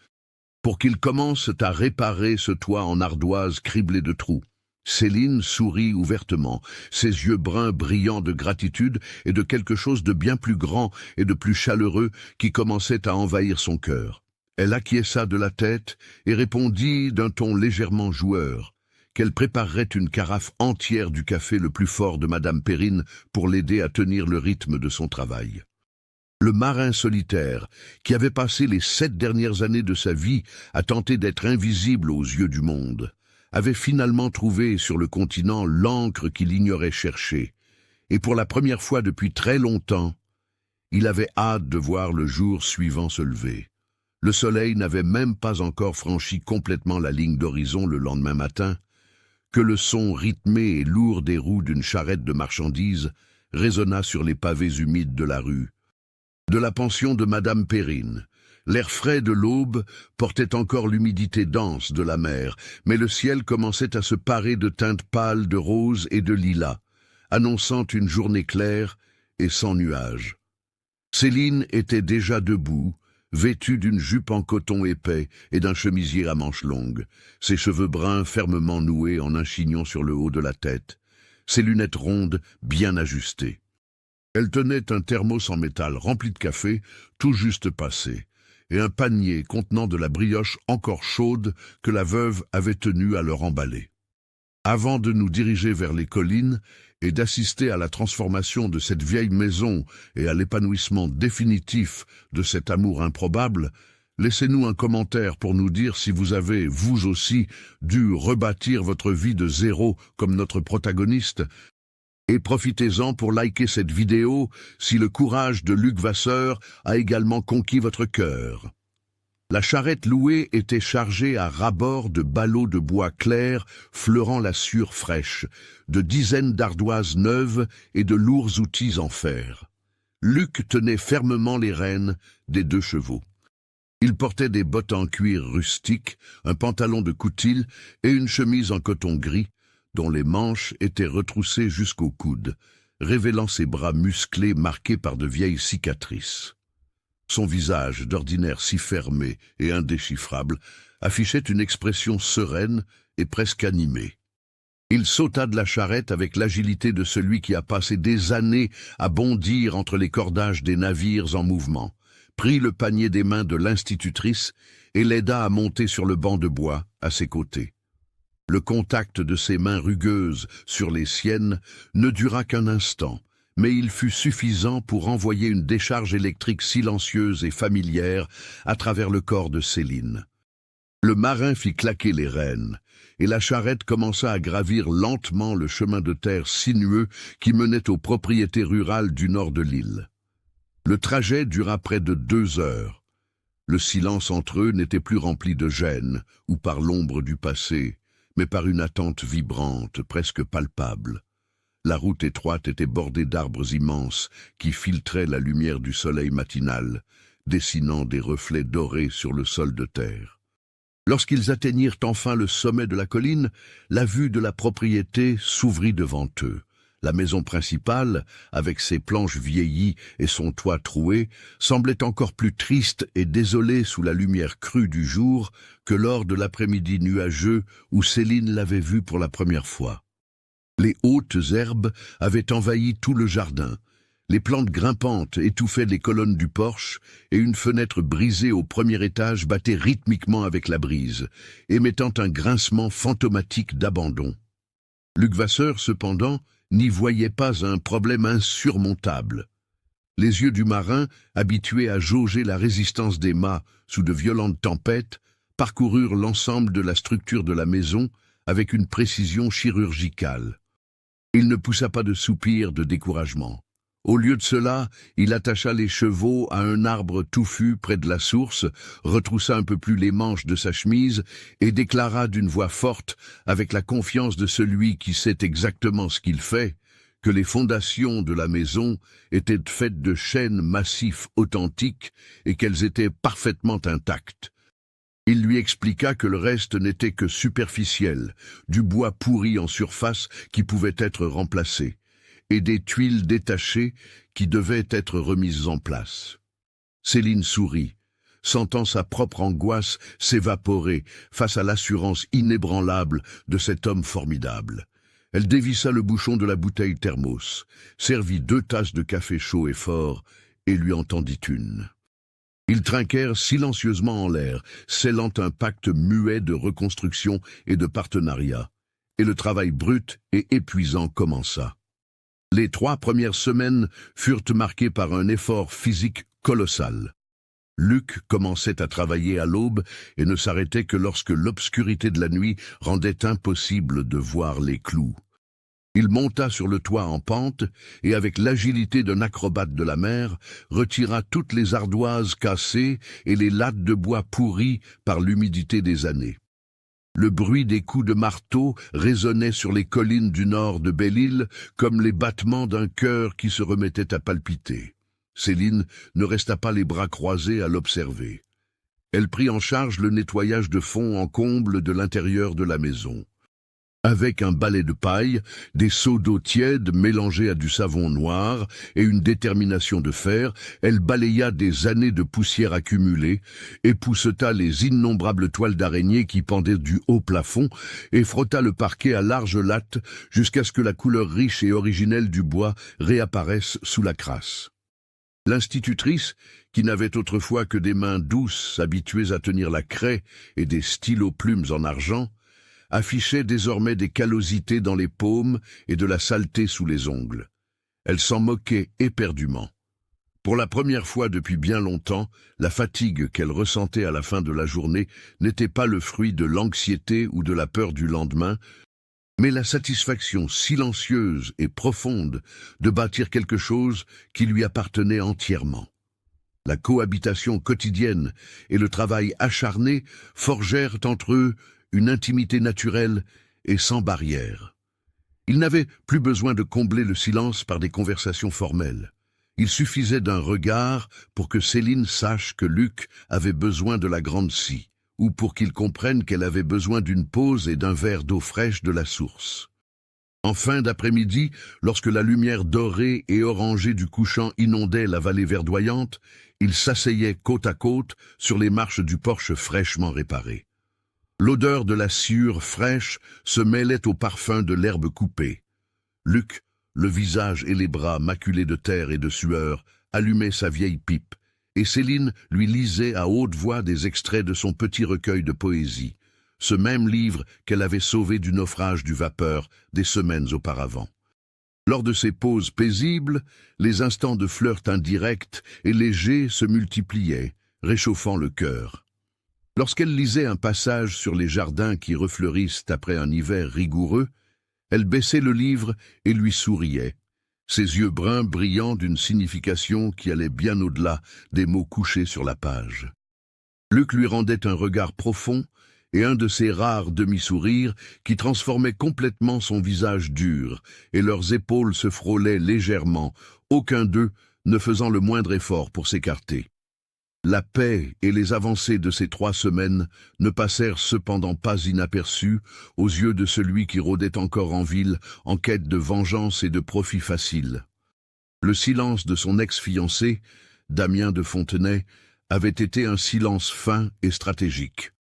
pour qu'ils commencent à réparer ce toit en ardoise criblé de trous. Céline sourit ouvertement, ses yeux bruns brillants de gratitude et de quelque chose de bien plus grand et de plus chaleureux qui commençait à envahir son cœur. Elle acquiesça de la tête et répondit d'un ton légèrement joueur qu'elle préparerait une carafe entière du café le plus fort de Madame Perrine pour l'aider à tenir le rythme de son travail. Le marin solitaire, qui avait passé les 7 dernières années de sa vie à tenter d'être invisible aux yeux du monde, avait finalement trouvé sur le continent l'encre qu'il ignorait chercher, et pour la première fois depuis très longtemps, il avait hâte de voir le jour suivant se lever. Le soleil n'avait même pas encore franchi complètement la ligne d'horizon le lendemain matin, que le son rythmé et lourd des roues d'une charrette de marchandises résonna sur les pavés humides de la rue, de la pension de Madame Perrine. L'air frais de l'aube portait encore l'humidité dense de la mer, mais le ciel commençait à se parer de teintes pâles de rose et de lilas, annonçant une journée claire et sans nuages. Céline était déjà debout, vêtue d'une jupe en coton épais et d'un chemisier à manches longues, ses cheveux bruns fermement noués en un chignon sur le haut de la tête, ses lunettes rondes bien ajustées. Elle tenait un thermos en métal rempli de café, tout juste passé, et un panier contenant de la brioche encore chaude que la veuve avait tenu à leur emballer. Avant de nous diriger vers les collines et d'assister à la transformation de cette vieille maison et à l'épanouissement définitif de cet amour improbable, laissez-nous un commentaire pour nous dire si vous avez, vous aussi, dû rebâtir votre vie de zéro comme notre protagoniste. Et profitez-en pour liker cette vidéo si le courage de Luc Vasseur a également conquis votre cœur. La charrette louée était chargée à ras-bord de ballots de bois clair fleurant la sueur fraîche, de dizaines d'ardoises neuves et de lourds outils en fer. Luc tenait fermement les rênes des 2 chevaux. Il portait des bottes en cuir rustique, un pantalon de coutil et une chemise en coton gris, dont les manches étaient retroussées jusqu'aux coudes, révélant ses bras musclés marqués par de vieilles cicatrices. Son visage, d'ordinaire si fermé et indéchiffrable, affichait une expression sereine et presque animée. Il sauta de la charrette avec l'agilité de celui qui a passé des années à bondir entre les cordages des navires en mouvement, prit le panier des mains de l'institutrice et l'aida à monter sur le banc de bois à ses côtés. Le contact de ses mains rugueuses sur les siennes ne dura qu'un instant, mais il fut suffisant pour envoyer une décharge électrique silencieuse et familière à travers le corps de Céline. Le marin fit claquer les rênes, et la charrette commença à gravir lentement le chemin de terre sinueux qui menait aux propriétés rurales du nord de l'île. Le trajet dura près de 2 heures. Le silence entre eux n'était plus rempli de gêne ou par l'ombre du passé, mais par une attente vibrante, presque palpable. La route étroite était bordée d'arbres immenses qui filtraient la lumière du soleil matinal, dessinant des reflets dorés sur le sol de terre. Lorsqu'ils atteignirent enfin le sommet de la colline, la vue de la propriété s'ouvrit devant eux. La maison principale, avec ses planches vieillies et son toit troué, semblait encore plus triste et désolée sous la lumière crue du jour que lors de l'après-midi nuageux où Céline l'avait vue pour la première fois. Les hautes herbes avaient envahi tout le jardin. Les plantes grimpantes étouffaient les colonnes du porche et une fenêtre brisée au premier étage battait rythmiquement avec la brise, émettant un grincement fantomatique d'abandon. Luc Vasseur, cependant, n'y voyait pas un problème insurmontable. Les yeux du marin, habitués à jauger la résistance des mâts sous de violentes tempêtes, parcoururent l'ensemble de la structure de la maison avec une précision chirurgicale. Il ne poussa pas de soupir de découragement. Au lieu de cela, il attacha les chevaux à un arbre touffu près de la source, retroussa un peu plus les manches de sa chemise et déclara d'une voix forte, avec la confiance de celui qui sait exactement ce qu'il fait, que les fondations de la maison étaient faites de chênes massifs authentiques et qu'elles étaient parfaitement intactes. Il lui expliqua que le reste n'était que superficiel, du bois pourri en surface qui pouvait être remplacé, et des tuiles détachées qui devaient être remises en place. Céline sourit, sentant sa propre angoisse s'évaporer face à l'assurance inébranlable de cet homme formidable. Elle dévissa le bouchon de la bouteille thermos, servit 2 tasses de café chaud et fort, et lui en tendit une. Ils trinquèrent silencieusement en l'air, scellant un pacte muet de reconstruction et de partenariat, et le travail brut et épuisant commença. Les 3 premières semaines furent marquées par un effort physique colossal. Luc commençait à travailler à l'aube et ne s'arrêtait que lorsque l'obscurité de la nuit rendait impossible de voir les clous. Il monta sur le toit en pente et, avec l'agilité d'un acrobate de la mer, retira toutes les ardoises cassées et les lattes de bois pourries par l'humidité des années. Le bruit des coups de marteau résonnait sur les collines du nord de Belle-Île comme les battements d'un cœur qui se remettait à palpiter. Céline ne resta pas les bras croisés à l'observer. Elle prit en charge le nettoyage de fond en comble de l'intérieur de la maison. Avec un balai de paille, des seaux d'eau tiède mélangés à du savon noir et une détermination de fer, elle balaya des années de poussière accumulée, épousseta les innombrables toiles d'araignée qui pendaient du haut plafond et frotta le parquet à larges lattes jusqu'à ce que la couleur riche et originelle du bois réapparaisse sous la crasse. L'institutrice, qui n'avait autrefois que des mains douces habituées à tenir la craie et des stylos-plumes en argent, affichait désormais des callosités dans les paumes et de la saleté sous les ongles. Elle s'en moquait éperdument. Pour la première fois depuis bien longtemps, la fatigue qu'elle ressentait à la fin de la journée n'était pas le fruit de l'anxiété ou de la peur du lendemain, mais la satisfaction silencieuse et profonde de bâtir quelque chose qui lui appartenait entièrement. La cohabitation quotidienne et le travail acharné forgèrent entre eux une intimité naturelle et sans barrière. Il n'avait plus besoin de combler le silence par des conversations formelles. Il suffisait d'un regard pour que Céline sache que Luc avait besoin de la grande scie, ou pour qu'il comprenne qu'elle avait besoin d'une pause et d'un verre d'eau fraîche de la source. En fin d'après-midi, lorsque la lumière dorée et orangée du couchant inondait la vallée verdoyante, ils s'asseyaient côte à côte sur les marches du porche fraîchement réparé. L'odeur de la sciure fraîche se mêlait au parfum de l'herbe coupée. Luc, le visage et les bras maculés de terre et de sueur, allumait sa vieille pipe, et Céline lui lisait à haute voix des extraits de son petit recueil de poésie, ce même livre qu'elle avait sauvé du naufrage du Vapeur des semaines auparavant. Lors de ces pauses paisibles, les instants de flirt indirect et léger se multipliaient, réchauffant le cœur. Lorsqu'elle lisait un passage sur les jardins qui refleurissent après un hiver rigoureux, elle baissait le livre et lui souriait, ses yeux bruns brillant d'une signification qui allait bien au-delà des mots couchés sur la page. Luc lui rendait un regard profond et un de ces rares demi-sourires qui transformaient complètement son visage dur, et leurs épaules se frôlaient légèrement, aucun d'eux ne faisant le moindre effort pour s'écarter. La paix et les avancées de ces 3 semaines ne passèrent cependant pas inaperçues aux yeux de celui qui rôdait encore en ville en quête de vengeance et de profit facile. Le silence de son ex-fiancé, Damien de Fontenay, avait été un silence fin et stratégique.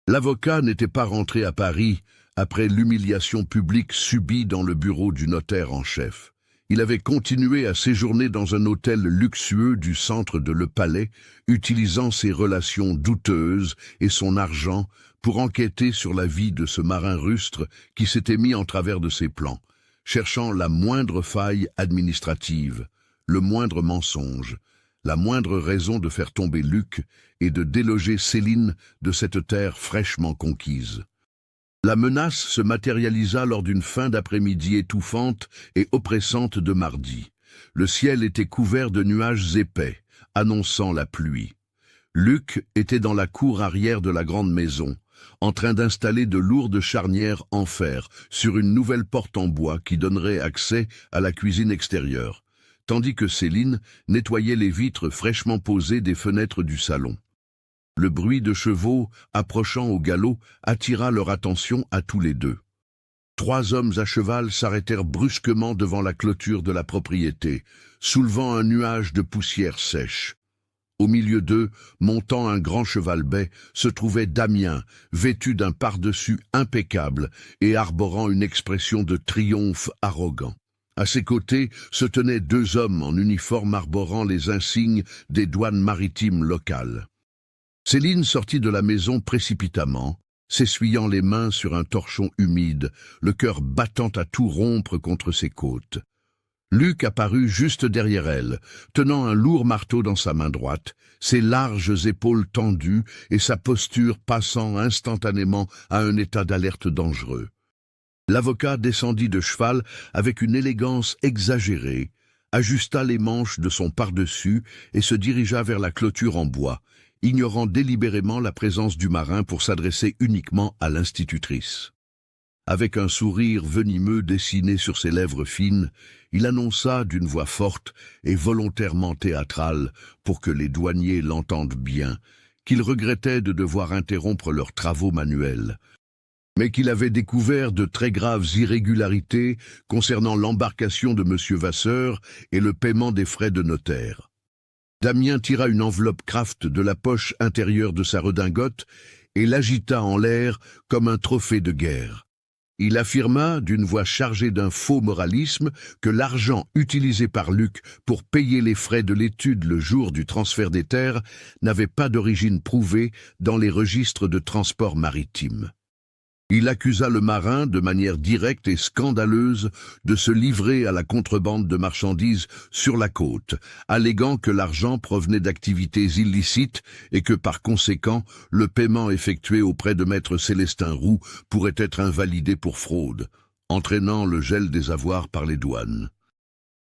L'avocat n'était pas rentré à Paris après l'humiliation publique subie dans le bureau du notaire en chef. Il avait continué à séjourner dans un hôtel luxueux du centre de Le Palais, utilisant ses relations douteuses et son argent pour enquêter sur la vie de ce marin rustre qui s'était mis en travers de ses plans, cherchant la moindre faille administrative, le moindre mensonge, la moindre raison de faire tomber Luc et de déloger Céline de cette terre fraîchement conquise. La menace se matérialisa lors d'une fin d'après-midi étouffante et oppressante de mardi. Le ciel était couvert de nuages épais, annonçant la pluie. Luc était dans la cour arrière de la grande maison, en train d'installer de lourdes charnières en fer sur une nouvelle porte en bois qui donnerait accès à la cuisine extérieure, tandis que Céline nettoyait les vitres fraîchement posées des fenêtres du salon. Le bruit de chevaux approchant au galop attira leur attention à tous les deux. 3 hommes à cheval s'arrêtèrent brusquement devant la clôture de la propriété, soulevant un nuage de poussière sèche. Au milieu d'eux, montant un grand cheval bai, se trouvait Damien, vêtu d'un pardessus impeccable et arborant une expression de triomphe arrogant. À ses côtés se tenaient deux hommes en uniforme arborant les insignes des douanes maritimes locales. Céline sortit de la maison précipitamment, s'essuyant les mains sur un torchon humide, le cœur battant à tout rompre contre ses côtes. Luc apparut juste derrière elle, tenant un lourd marteau dans sa main droite, ses larges épaules tendues et sa posture passant instantanément à un état d'alerte dangereux. L'avocat descendit de cheval avec une élégance exagérée, ajusta les manches de son pardessus et se dirigea vers la clôture en bois, ignorant délibérément la présence du marin pour s'adresser uniquement à l'institutrice. Avec un sourire venimeux dessiné sur ses lèvres fines, il annonça d'une voix forte et volontairement théâtrale, pour que les douaniers l'entendent bien, qu'il regrettait de devoir interrompre leurs travaux manuels, mais qu'il avait découvert de très graves irrégularités concernant l'embarcation de M. Vasseur et le paiement des frais de notaire. Damien tira une enveloppe Kraft de la poche intérieure de sa redingote et l'agita en l'air comme un trophée de guerre. Il affirma, d'une voix chargée d'un faux moralisme, que l'argent utilisé par Luc pour payer les frais de l'étude le jour du transfert des terres n'avait pas d'origine prouvée dans les registres de transport maritime. Il accusa le marin, de manière directe et scandaleuse, de se livrer à la contrebande de marchandises sur la côte, alléguant que l'argent provenait d'activités illicites et que, par conséquent, le paiement effectué auprès de maître Célestin Roux pourrait être invalidé pour fraude, entraînant le gel des avoirs par les douanes.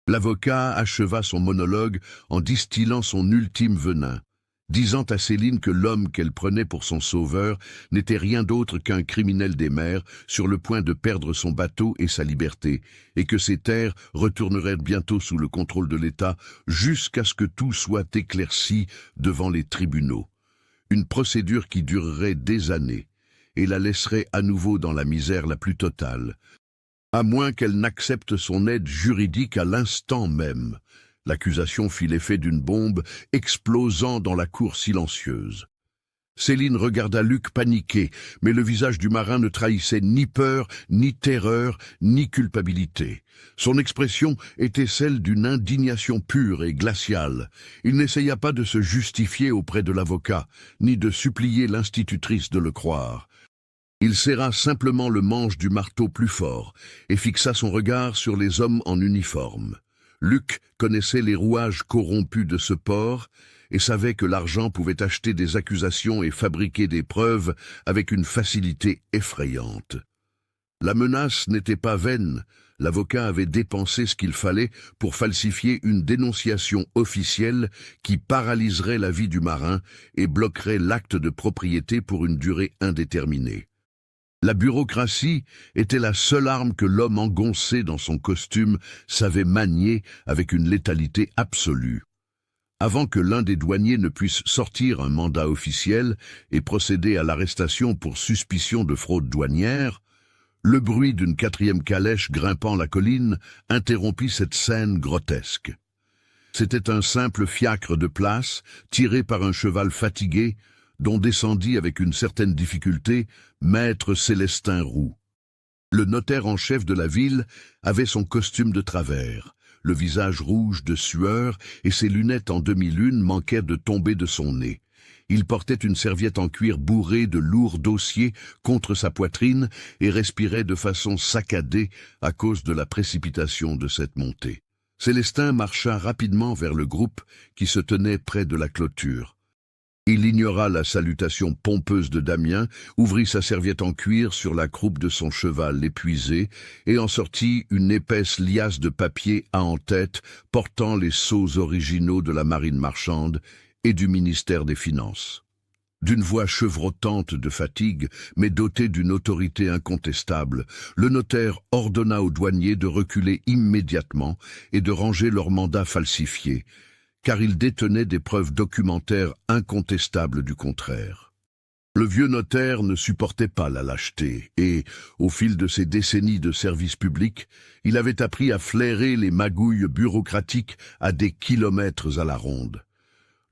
L'avocat acheva son monologue en distillant son ultime venin, disant à Céline que l'homme qu'elle prenait pour son sauveur n'était rien d'autre qu'un criminel des mers sur le point de perdre son bateau et sa liberté, et que ses terres retourneraient bientôt sous le contrôle de l'État jusqu'à ce que tout soit éclairci devant les tribunaux. Une procédure qui durerait des années et la laisserait à nouveau dans la misère la plus totale, à moins qu'elle n'accepte son aide juridique à l'instant même. L'accusation fit l'effet d'une bombe explosant dans la cour silencieuse. Céline regarda Luc paniqué, mais le visage du marin ne trahissait ni peur, ni terreur, ni culpabilité. Son expression était celle d'une indignation pure et glaciale. Il n'essaya pas de se justifier auprès de l'avocat, ni de supplier l'institutrice de le croire. Il serra simplement le manche du marteau plus fort et fixa son regard sur les hommes en uniforme. Luc connaissait les rouages corrompus de ce port et savait que l'argent pouvait acheter des accusations et fabriquer des preuves avec une facilité effrayante. La menace n'était pas vaine, l'avocat avait dépensé ce qu'il fallait pour falsifier une dénonciation officielle qui paralyserait la vie du marin et bloquerait l'acte de propriété pour une durée indéterminée. La bureaucratie était la seule arme que l'homme engoncé dans son costume savait manier avec une létalité absolue. Avant que l'un des douaniers ne puisse sortir un mandat officiel et procéder à l'arrestation pour suspicion de fraude douanière, le bruit d'une 4e calèche grimpant la colline interrompit cette scène grotesque. C'était un simple fiacre de place, tiré par un cheval fatigué, dont descendit avec une certaine difficulté maître Célestin Roux. Le notaire en chef de la ville avait son costume de travers, le visage rouge de sueur et ses lunettes en demi-lune manquaient de tomber de son nez. Il portait une serviette en cuir bourrée de lourds dossiers contre sa poitrine et respirait de façon saccadée à cause de la précipitation de cette montée. Célestin marcha rapidement vers le groupe qui se tenait près de la clôture. Il ignora la salutation pompeuse de Damien, ouvrit sa serviette en cuir sur la croupe de son cheval épuisé et en sortit une épaisse liasse de papier à en-tête portant les sceaux originaux de la marine marchande et du ministère des Finances. D'une voix chevrotante de fatigue, mais dotée d'une autorité incontestable, le notaire ordonna aux douaniers de reculer immédiatement et de ranger leur mandat falsifié, car il détenait des preuves documentaires incontestables du contraire. Le vieux notaire ne supportait pas la lâcheté et, au fil de ses décennies de service public, il avait appris à flairer les magouilles bureaucratiques à des kilomètres à la ronde.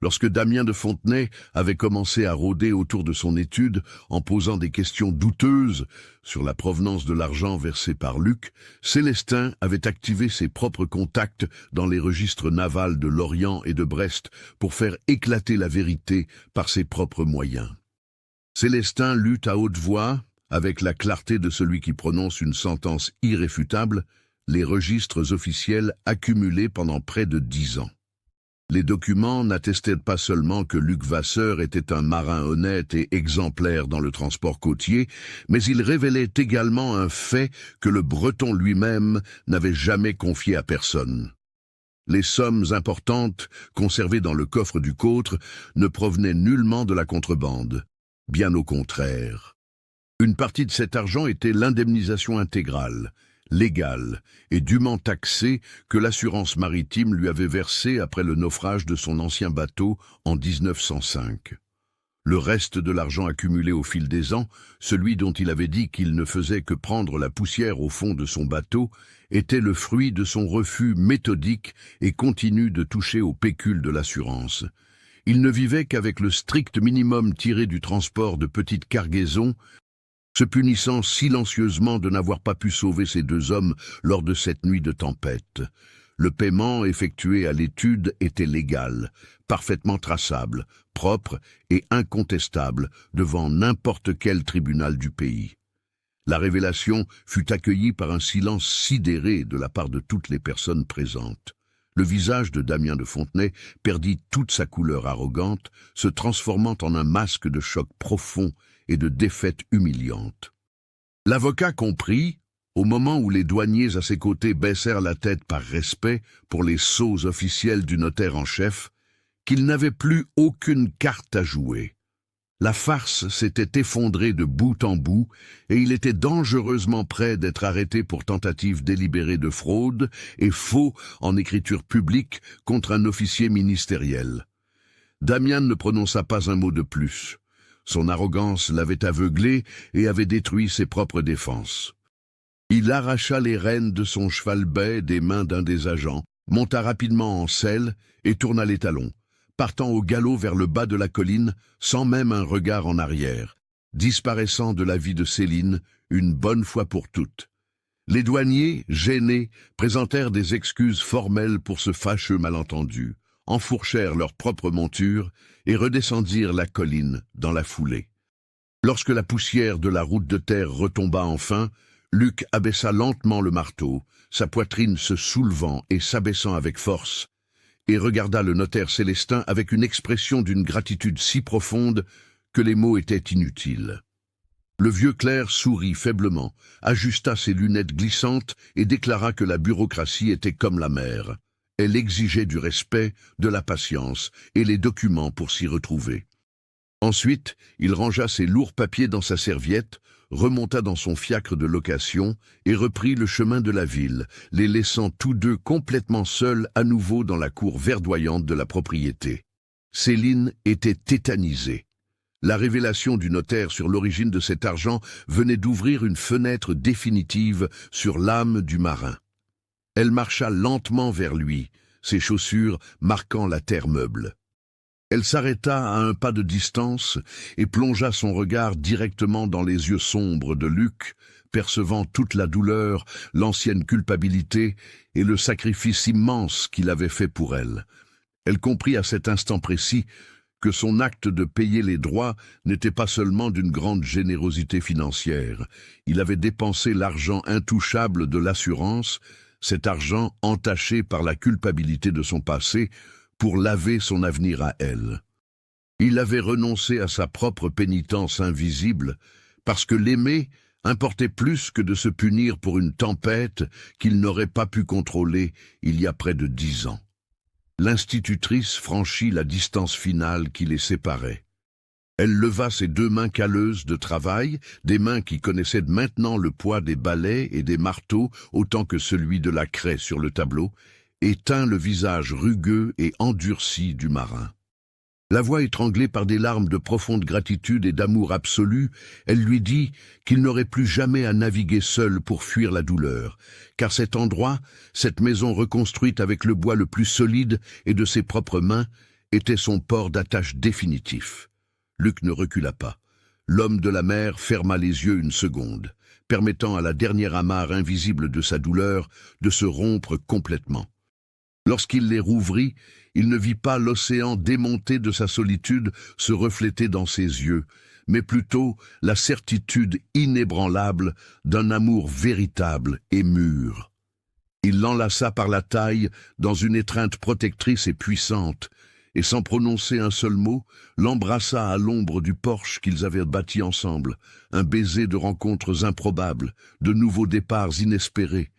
Lorsque Damien de Fontenay avait commencé à rôder autour de son étude en posant des questions douteuses sur la provenance de l'argent versé par Luc, Célestin avait activé ses propres contacts dans les registres navals de Lorient et de Brest pour faire éclater la vérité par ses propres moyens. Célestin lut à haute voix, avec la clarté de celui qui prononce une sentence irréfutable, les registres officiels accumulés pendant près de 10 ans. Les documents n'attestaient pas seulement que Luc Vasseur était un marin honnête et exemplaire dans le transport côtier, mais ils révélaient également un fait que le Breton lui-même n'avait jamais confié à personne. Les sommes importantes conservées dans le coffre du Côtre ne provenaient nullement de la contrebande, bien au contraire. Une partie de cet argent était l'indemnisation intégrale, légale et dûment taxée que l'assurance maritime lui avait versée après le naufrage de son ancien bateau en 1905. Le reste de l'argent accumulé au fil des ans, celui dont il avait dit qu'il ne faisait que prendre la poussière au fond de son bateau, était le fruit de son refus méthodique et continu de toucher au pécule de l'assurance. Il ne vivait qu'avec le strict minimum tiré du transport de petites cargaisons, se punissant silencieusement de n'avoir pas pu sauver ces 2 hommes lors de cette nuit de tempête. Le paiement effectué à l'étude était légal, parfaitement traçable, propre et incontestable devant n'importe quel tribunal du pays. La révélation fut accueillie par un silence sidéré de la part de toutes les personnes présentes. Le visage de Damien de Fontenay perdit toute sa couleur arrogante, se transformant en un masque de choc profond et de défaite humiliante. L'avocat comprit, au moment où les douaniers à ses côtés baissèrent la tête par respect pour les sots officiels du notaire en chef, qu'il n'avait plus aucune carte à jouer. La farce s'était effondrée de bout en bout et il était dangereusement près d'être arrêté pour tentative délibérée de fraude et faux en écriture publique contre un officier ministériel. Damien ne prononça pas un mot de plus. Son arrogance l'avait aveuglé et avait détruit ses propres défenses. Il arracha les rênes de son cheval-bai des mains d'un des agents, monta rapidement en selle et tourna les talons, partant au galop vers le bas de la colline sans même un regard en arrière, disparaissant de la vie de Céline une bonne fois pour toutes. Les douaniers, gênés, présentèrent des excuses formelles pour ce fâcheux malentendu, enfourchèrent leur propre monture et redescendirent la colline dans la foulée. Lorsque la poussière de la route de terre retomba enfin, Luc abaissa lentement le marteau, sa poitrine se soulevant et s'abaissant avec force, et regarda le notaire Célestin avec une expression d'une gratitude si profonde que les mots étaient inutiles. Le vieux clerc sourit faiblement, ajusta ses lunettes glissantes et déclara que la bureaucratie était comme la mer. Elle exigeait du respect, de la patience et les documents pour s'y retrouver. Ensuite, il rangea ses lourds papiers dans sa serviette, remonta dans son fiacre de location et reprit le chemin de la ville, les laissant tous deux complètement seuls à nouveau dans la cour verdoyante de la propriété. Céline était tétanisée. La révélation du notaire sur l'origine de cet argent venait d'ouvrir une fenêtre définitive sur l'âme du marin. Elle marcha lentement vers lui, ses chaussures marquant la terre meuble. Elle s'arrêta à un pas de distance et plongea son regard directement dans les yeux sombres de Luc, percevant toute la douleur, l'ancienne culpabilité et le sacrifice immense qu'il avait fait pour elle. Elle comprit à cet instant précis que son acte de payer les droits n'était pas seulement d'une grande générosité financière. Il avait dépensé l'argent intouchable de l'assurance, cet argent entaché par la culpabilité de son passé, pour laver son avenir à elle. Il avait renoncé à sa propre pénitence invisible, parce que l'aimer importait plus que de se punir pour une tempête qu'il n'aurait pas pu contrôler il y a près de 10 ans. L'institutrice franchit la distance finale qui les séparait. Elle leva ses 2 mains calleuses de travail, des mains qui connaissaient maintenant le poids des balais et des marteaux autant que celui de la craie sur le tableau, et tint le visage rugueux et endurci du marin. La voix étranglée par des larmes de profonde gratitude et d'amour absolu, elle lui dit qu'il n'aurait plus jamais à naviguer seul pour fuir la douleur, car cet endroit, cette maison reconstruite avec le bois le plus solide et de ses propres mains, était son port d'attache définitif. Luc ne recula pas. L'homme de la mer ferma les yeux une seconde, permettant à la dernière amarre invisible de sa douleur de se rompre complètement. Lorsqu'il les rouvrit, il ne vit pas l'océan démonté de sa solitude se refléter dans ses yeux, mais plutôt la certitude inébranlable d'un amour véritable et mûr. Il l'enlaça par la taille dans une étreinte protectrice et puissante, et sans prononcer un seul mot, l'embrassa à l'ombre du porche qu'ils avaient bâti ensemble, un baiser de rencontres improbables, de nouveaux départs inespérés,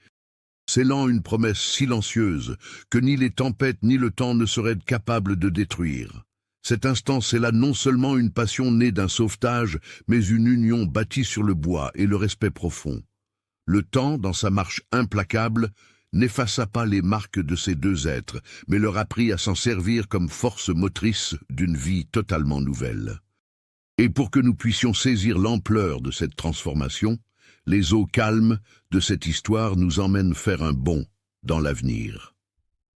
scellant une promesse silencieuse que ni les tempêtes ni le temps ne seraient capables de détruire. Cet instant scella non seulement une passion née d'un sauvetage, mais une union bâtie sur le bois et le respect profond. Le temps, dans sa marche implacable, n'effaça pas les marques de ces deux êtres, mais leur apprit à s'en servir comme force motrice d'une vie totalement nouvelle. Et pour que nous puissions saisir l'ampleur de cette transformation, les eaux calmes de cette histoire nous emmènent faire un bond dans l'avenir.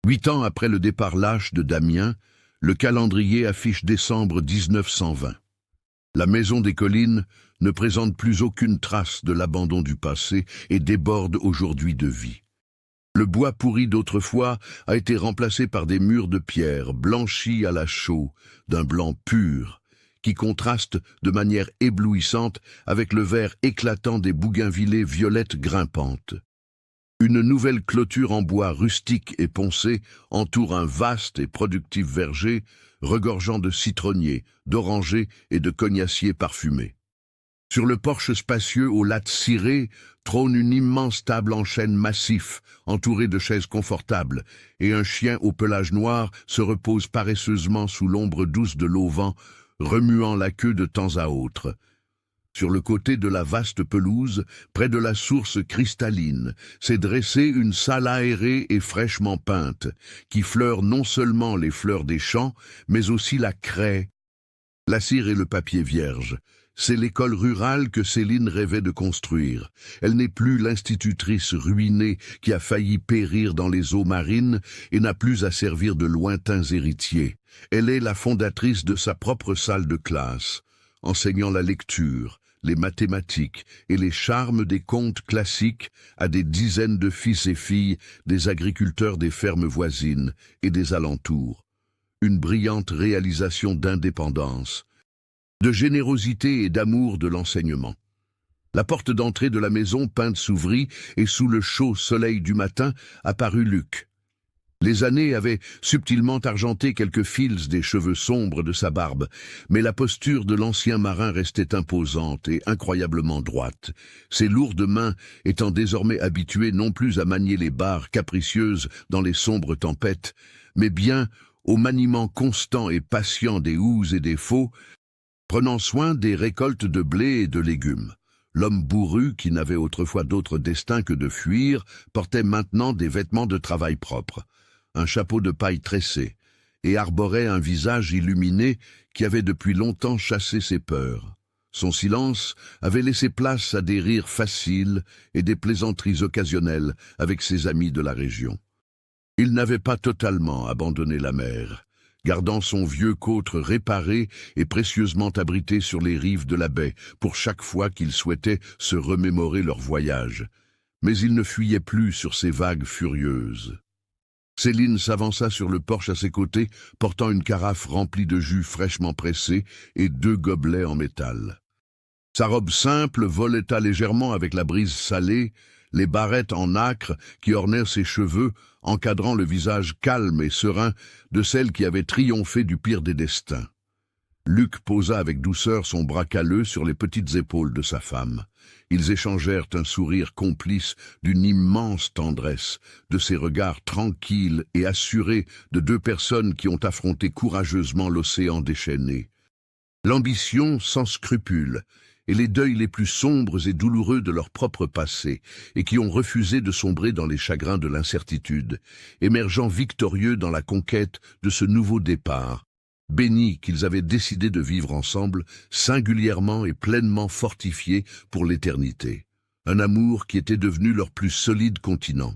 8 ans après le départ lâche de Damien, le calendrier affiche décembre 1920. La maison des collines ne présente plus aucune trace de l'abandon du passé et déborde aujourd'hui de vie. Le bois pourri d'autrefois a été remplacé par des murs de pierre blanchis à la chaux, d'un blanc pur, qui contraste de manière éblouissante avec le vert éclatant des bougainvillées violettes grimpantes. Une nouvelle clôture en bois rustique et poncé entoure un vaste et productif verger, regorgeant de citronniers, d'orangers et de cognaciers parfumés. Sur le porche spacieux aux lattes cirées trône une immense table en chêne massif, entourée de chaises confortables, et un chien au pelage noir se repose paresseusement sous l'ombre douce de l'auvent, remuant la queue de temps à autre. Sur le côté de la vaste pelouse, près de la source cristalline, s'est dressée une salle aérée et fraîchement peinte, qui fleure non seulement les fleurs des champs, mais aussi la craie, la cire et le papier vierge. C'est l'école rurale que Céline rêvait de construire. Elle n'est plus l'institutrice ruinée qui a failli périr dans les eaux marines et n'a plus à servir de lointains héritiers. Elle est la fondatrice de sa propre salle de classe, enseignant la lecture, les mathématiques et les charmes des contes classiques à des dizaines de fils et filles des agriculteurs des fermes voisines et des alentours. Une brillante réalisation d'indépendance, de générosité et d'amour de l'enseignement. La porte d'entrée de la maison peinte s'ouvrit et sous le chaud soleil du matin apparut Luc. Les années avaient subtilement argenté quelques fils des cheveux sombres de sa barbe, mais la posture de l'ancien marin restait imposante et incroyablement droite, ses lourdes mains étant désormais habituées non plus à manier les barres capricieuses dans les sombres tempêtes, mais bien au maniement constant et patient des houes et des faux, prenant soin des récoltes de blé et de légumes. L'homme bourru, qui n'avait autrefois d'autre destin que de fuir, portait maintenant des vêtements de travail propres, un chapeau de paille tressé, et arborait un visage illuminé qui avait depuis longtemps chassé ses peurs. Son silence avait laissé place à des rires faciles et des plaisanteries occasionnelles avec ses amis de la région. Il n'avait pas totalement abandonné la mer, gardant son vieux côtre réparé et précieusement abrité sur les rives de la baie pour chaque fois qu'il souhaitait se remémorer leur voyage. Mais il ne fuyait plus sur ces vagues furieuses. Céline s'avança sur le porche à ses côtés, portant une carafe remplie de jus fraîchement pressé et 2 gobelets en métal. Sa robe simple voleta légèrement avec la brise salée, les barrettes en nacre qui ornaient ses cheveux, encadrant le visage calme et serein de celle qui avait triomphé du pire des destins. Luc posa avec douceur son bras calleux sur les petites épaules de sa femme. Ils échangèrent un sourire complice d'une immense tendresse, de ces regards tranquilles et assurés de 2 personnes qui ont affronté courageusement l'océan déchaîné. L'ambition sans scrupules, et les deuils les plus sombres et douloureux de leur propre passé, et qui ont refusé de sombrer dans les chagrins de l'incertitude, émergeant victorieux dans la conquête de ce nouveau départ, bénis qu'ils avaient décidé de vivre ensemble, singulièrement et pleinement fortifiés pour l'éternité. Un amour qui était devenu leur plus solide continent.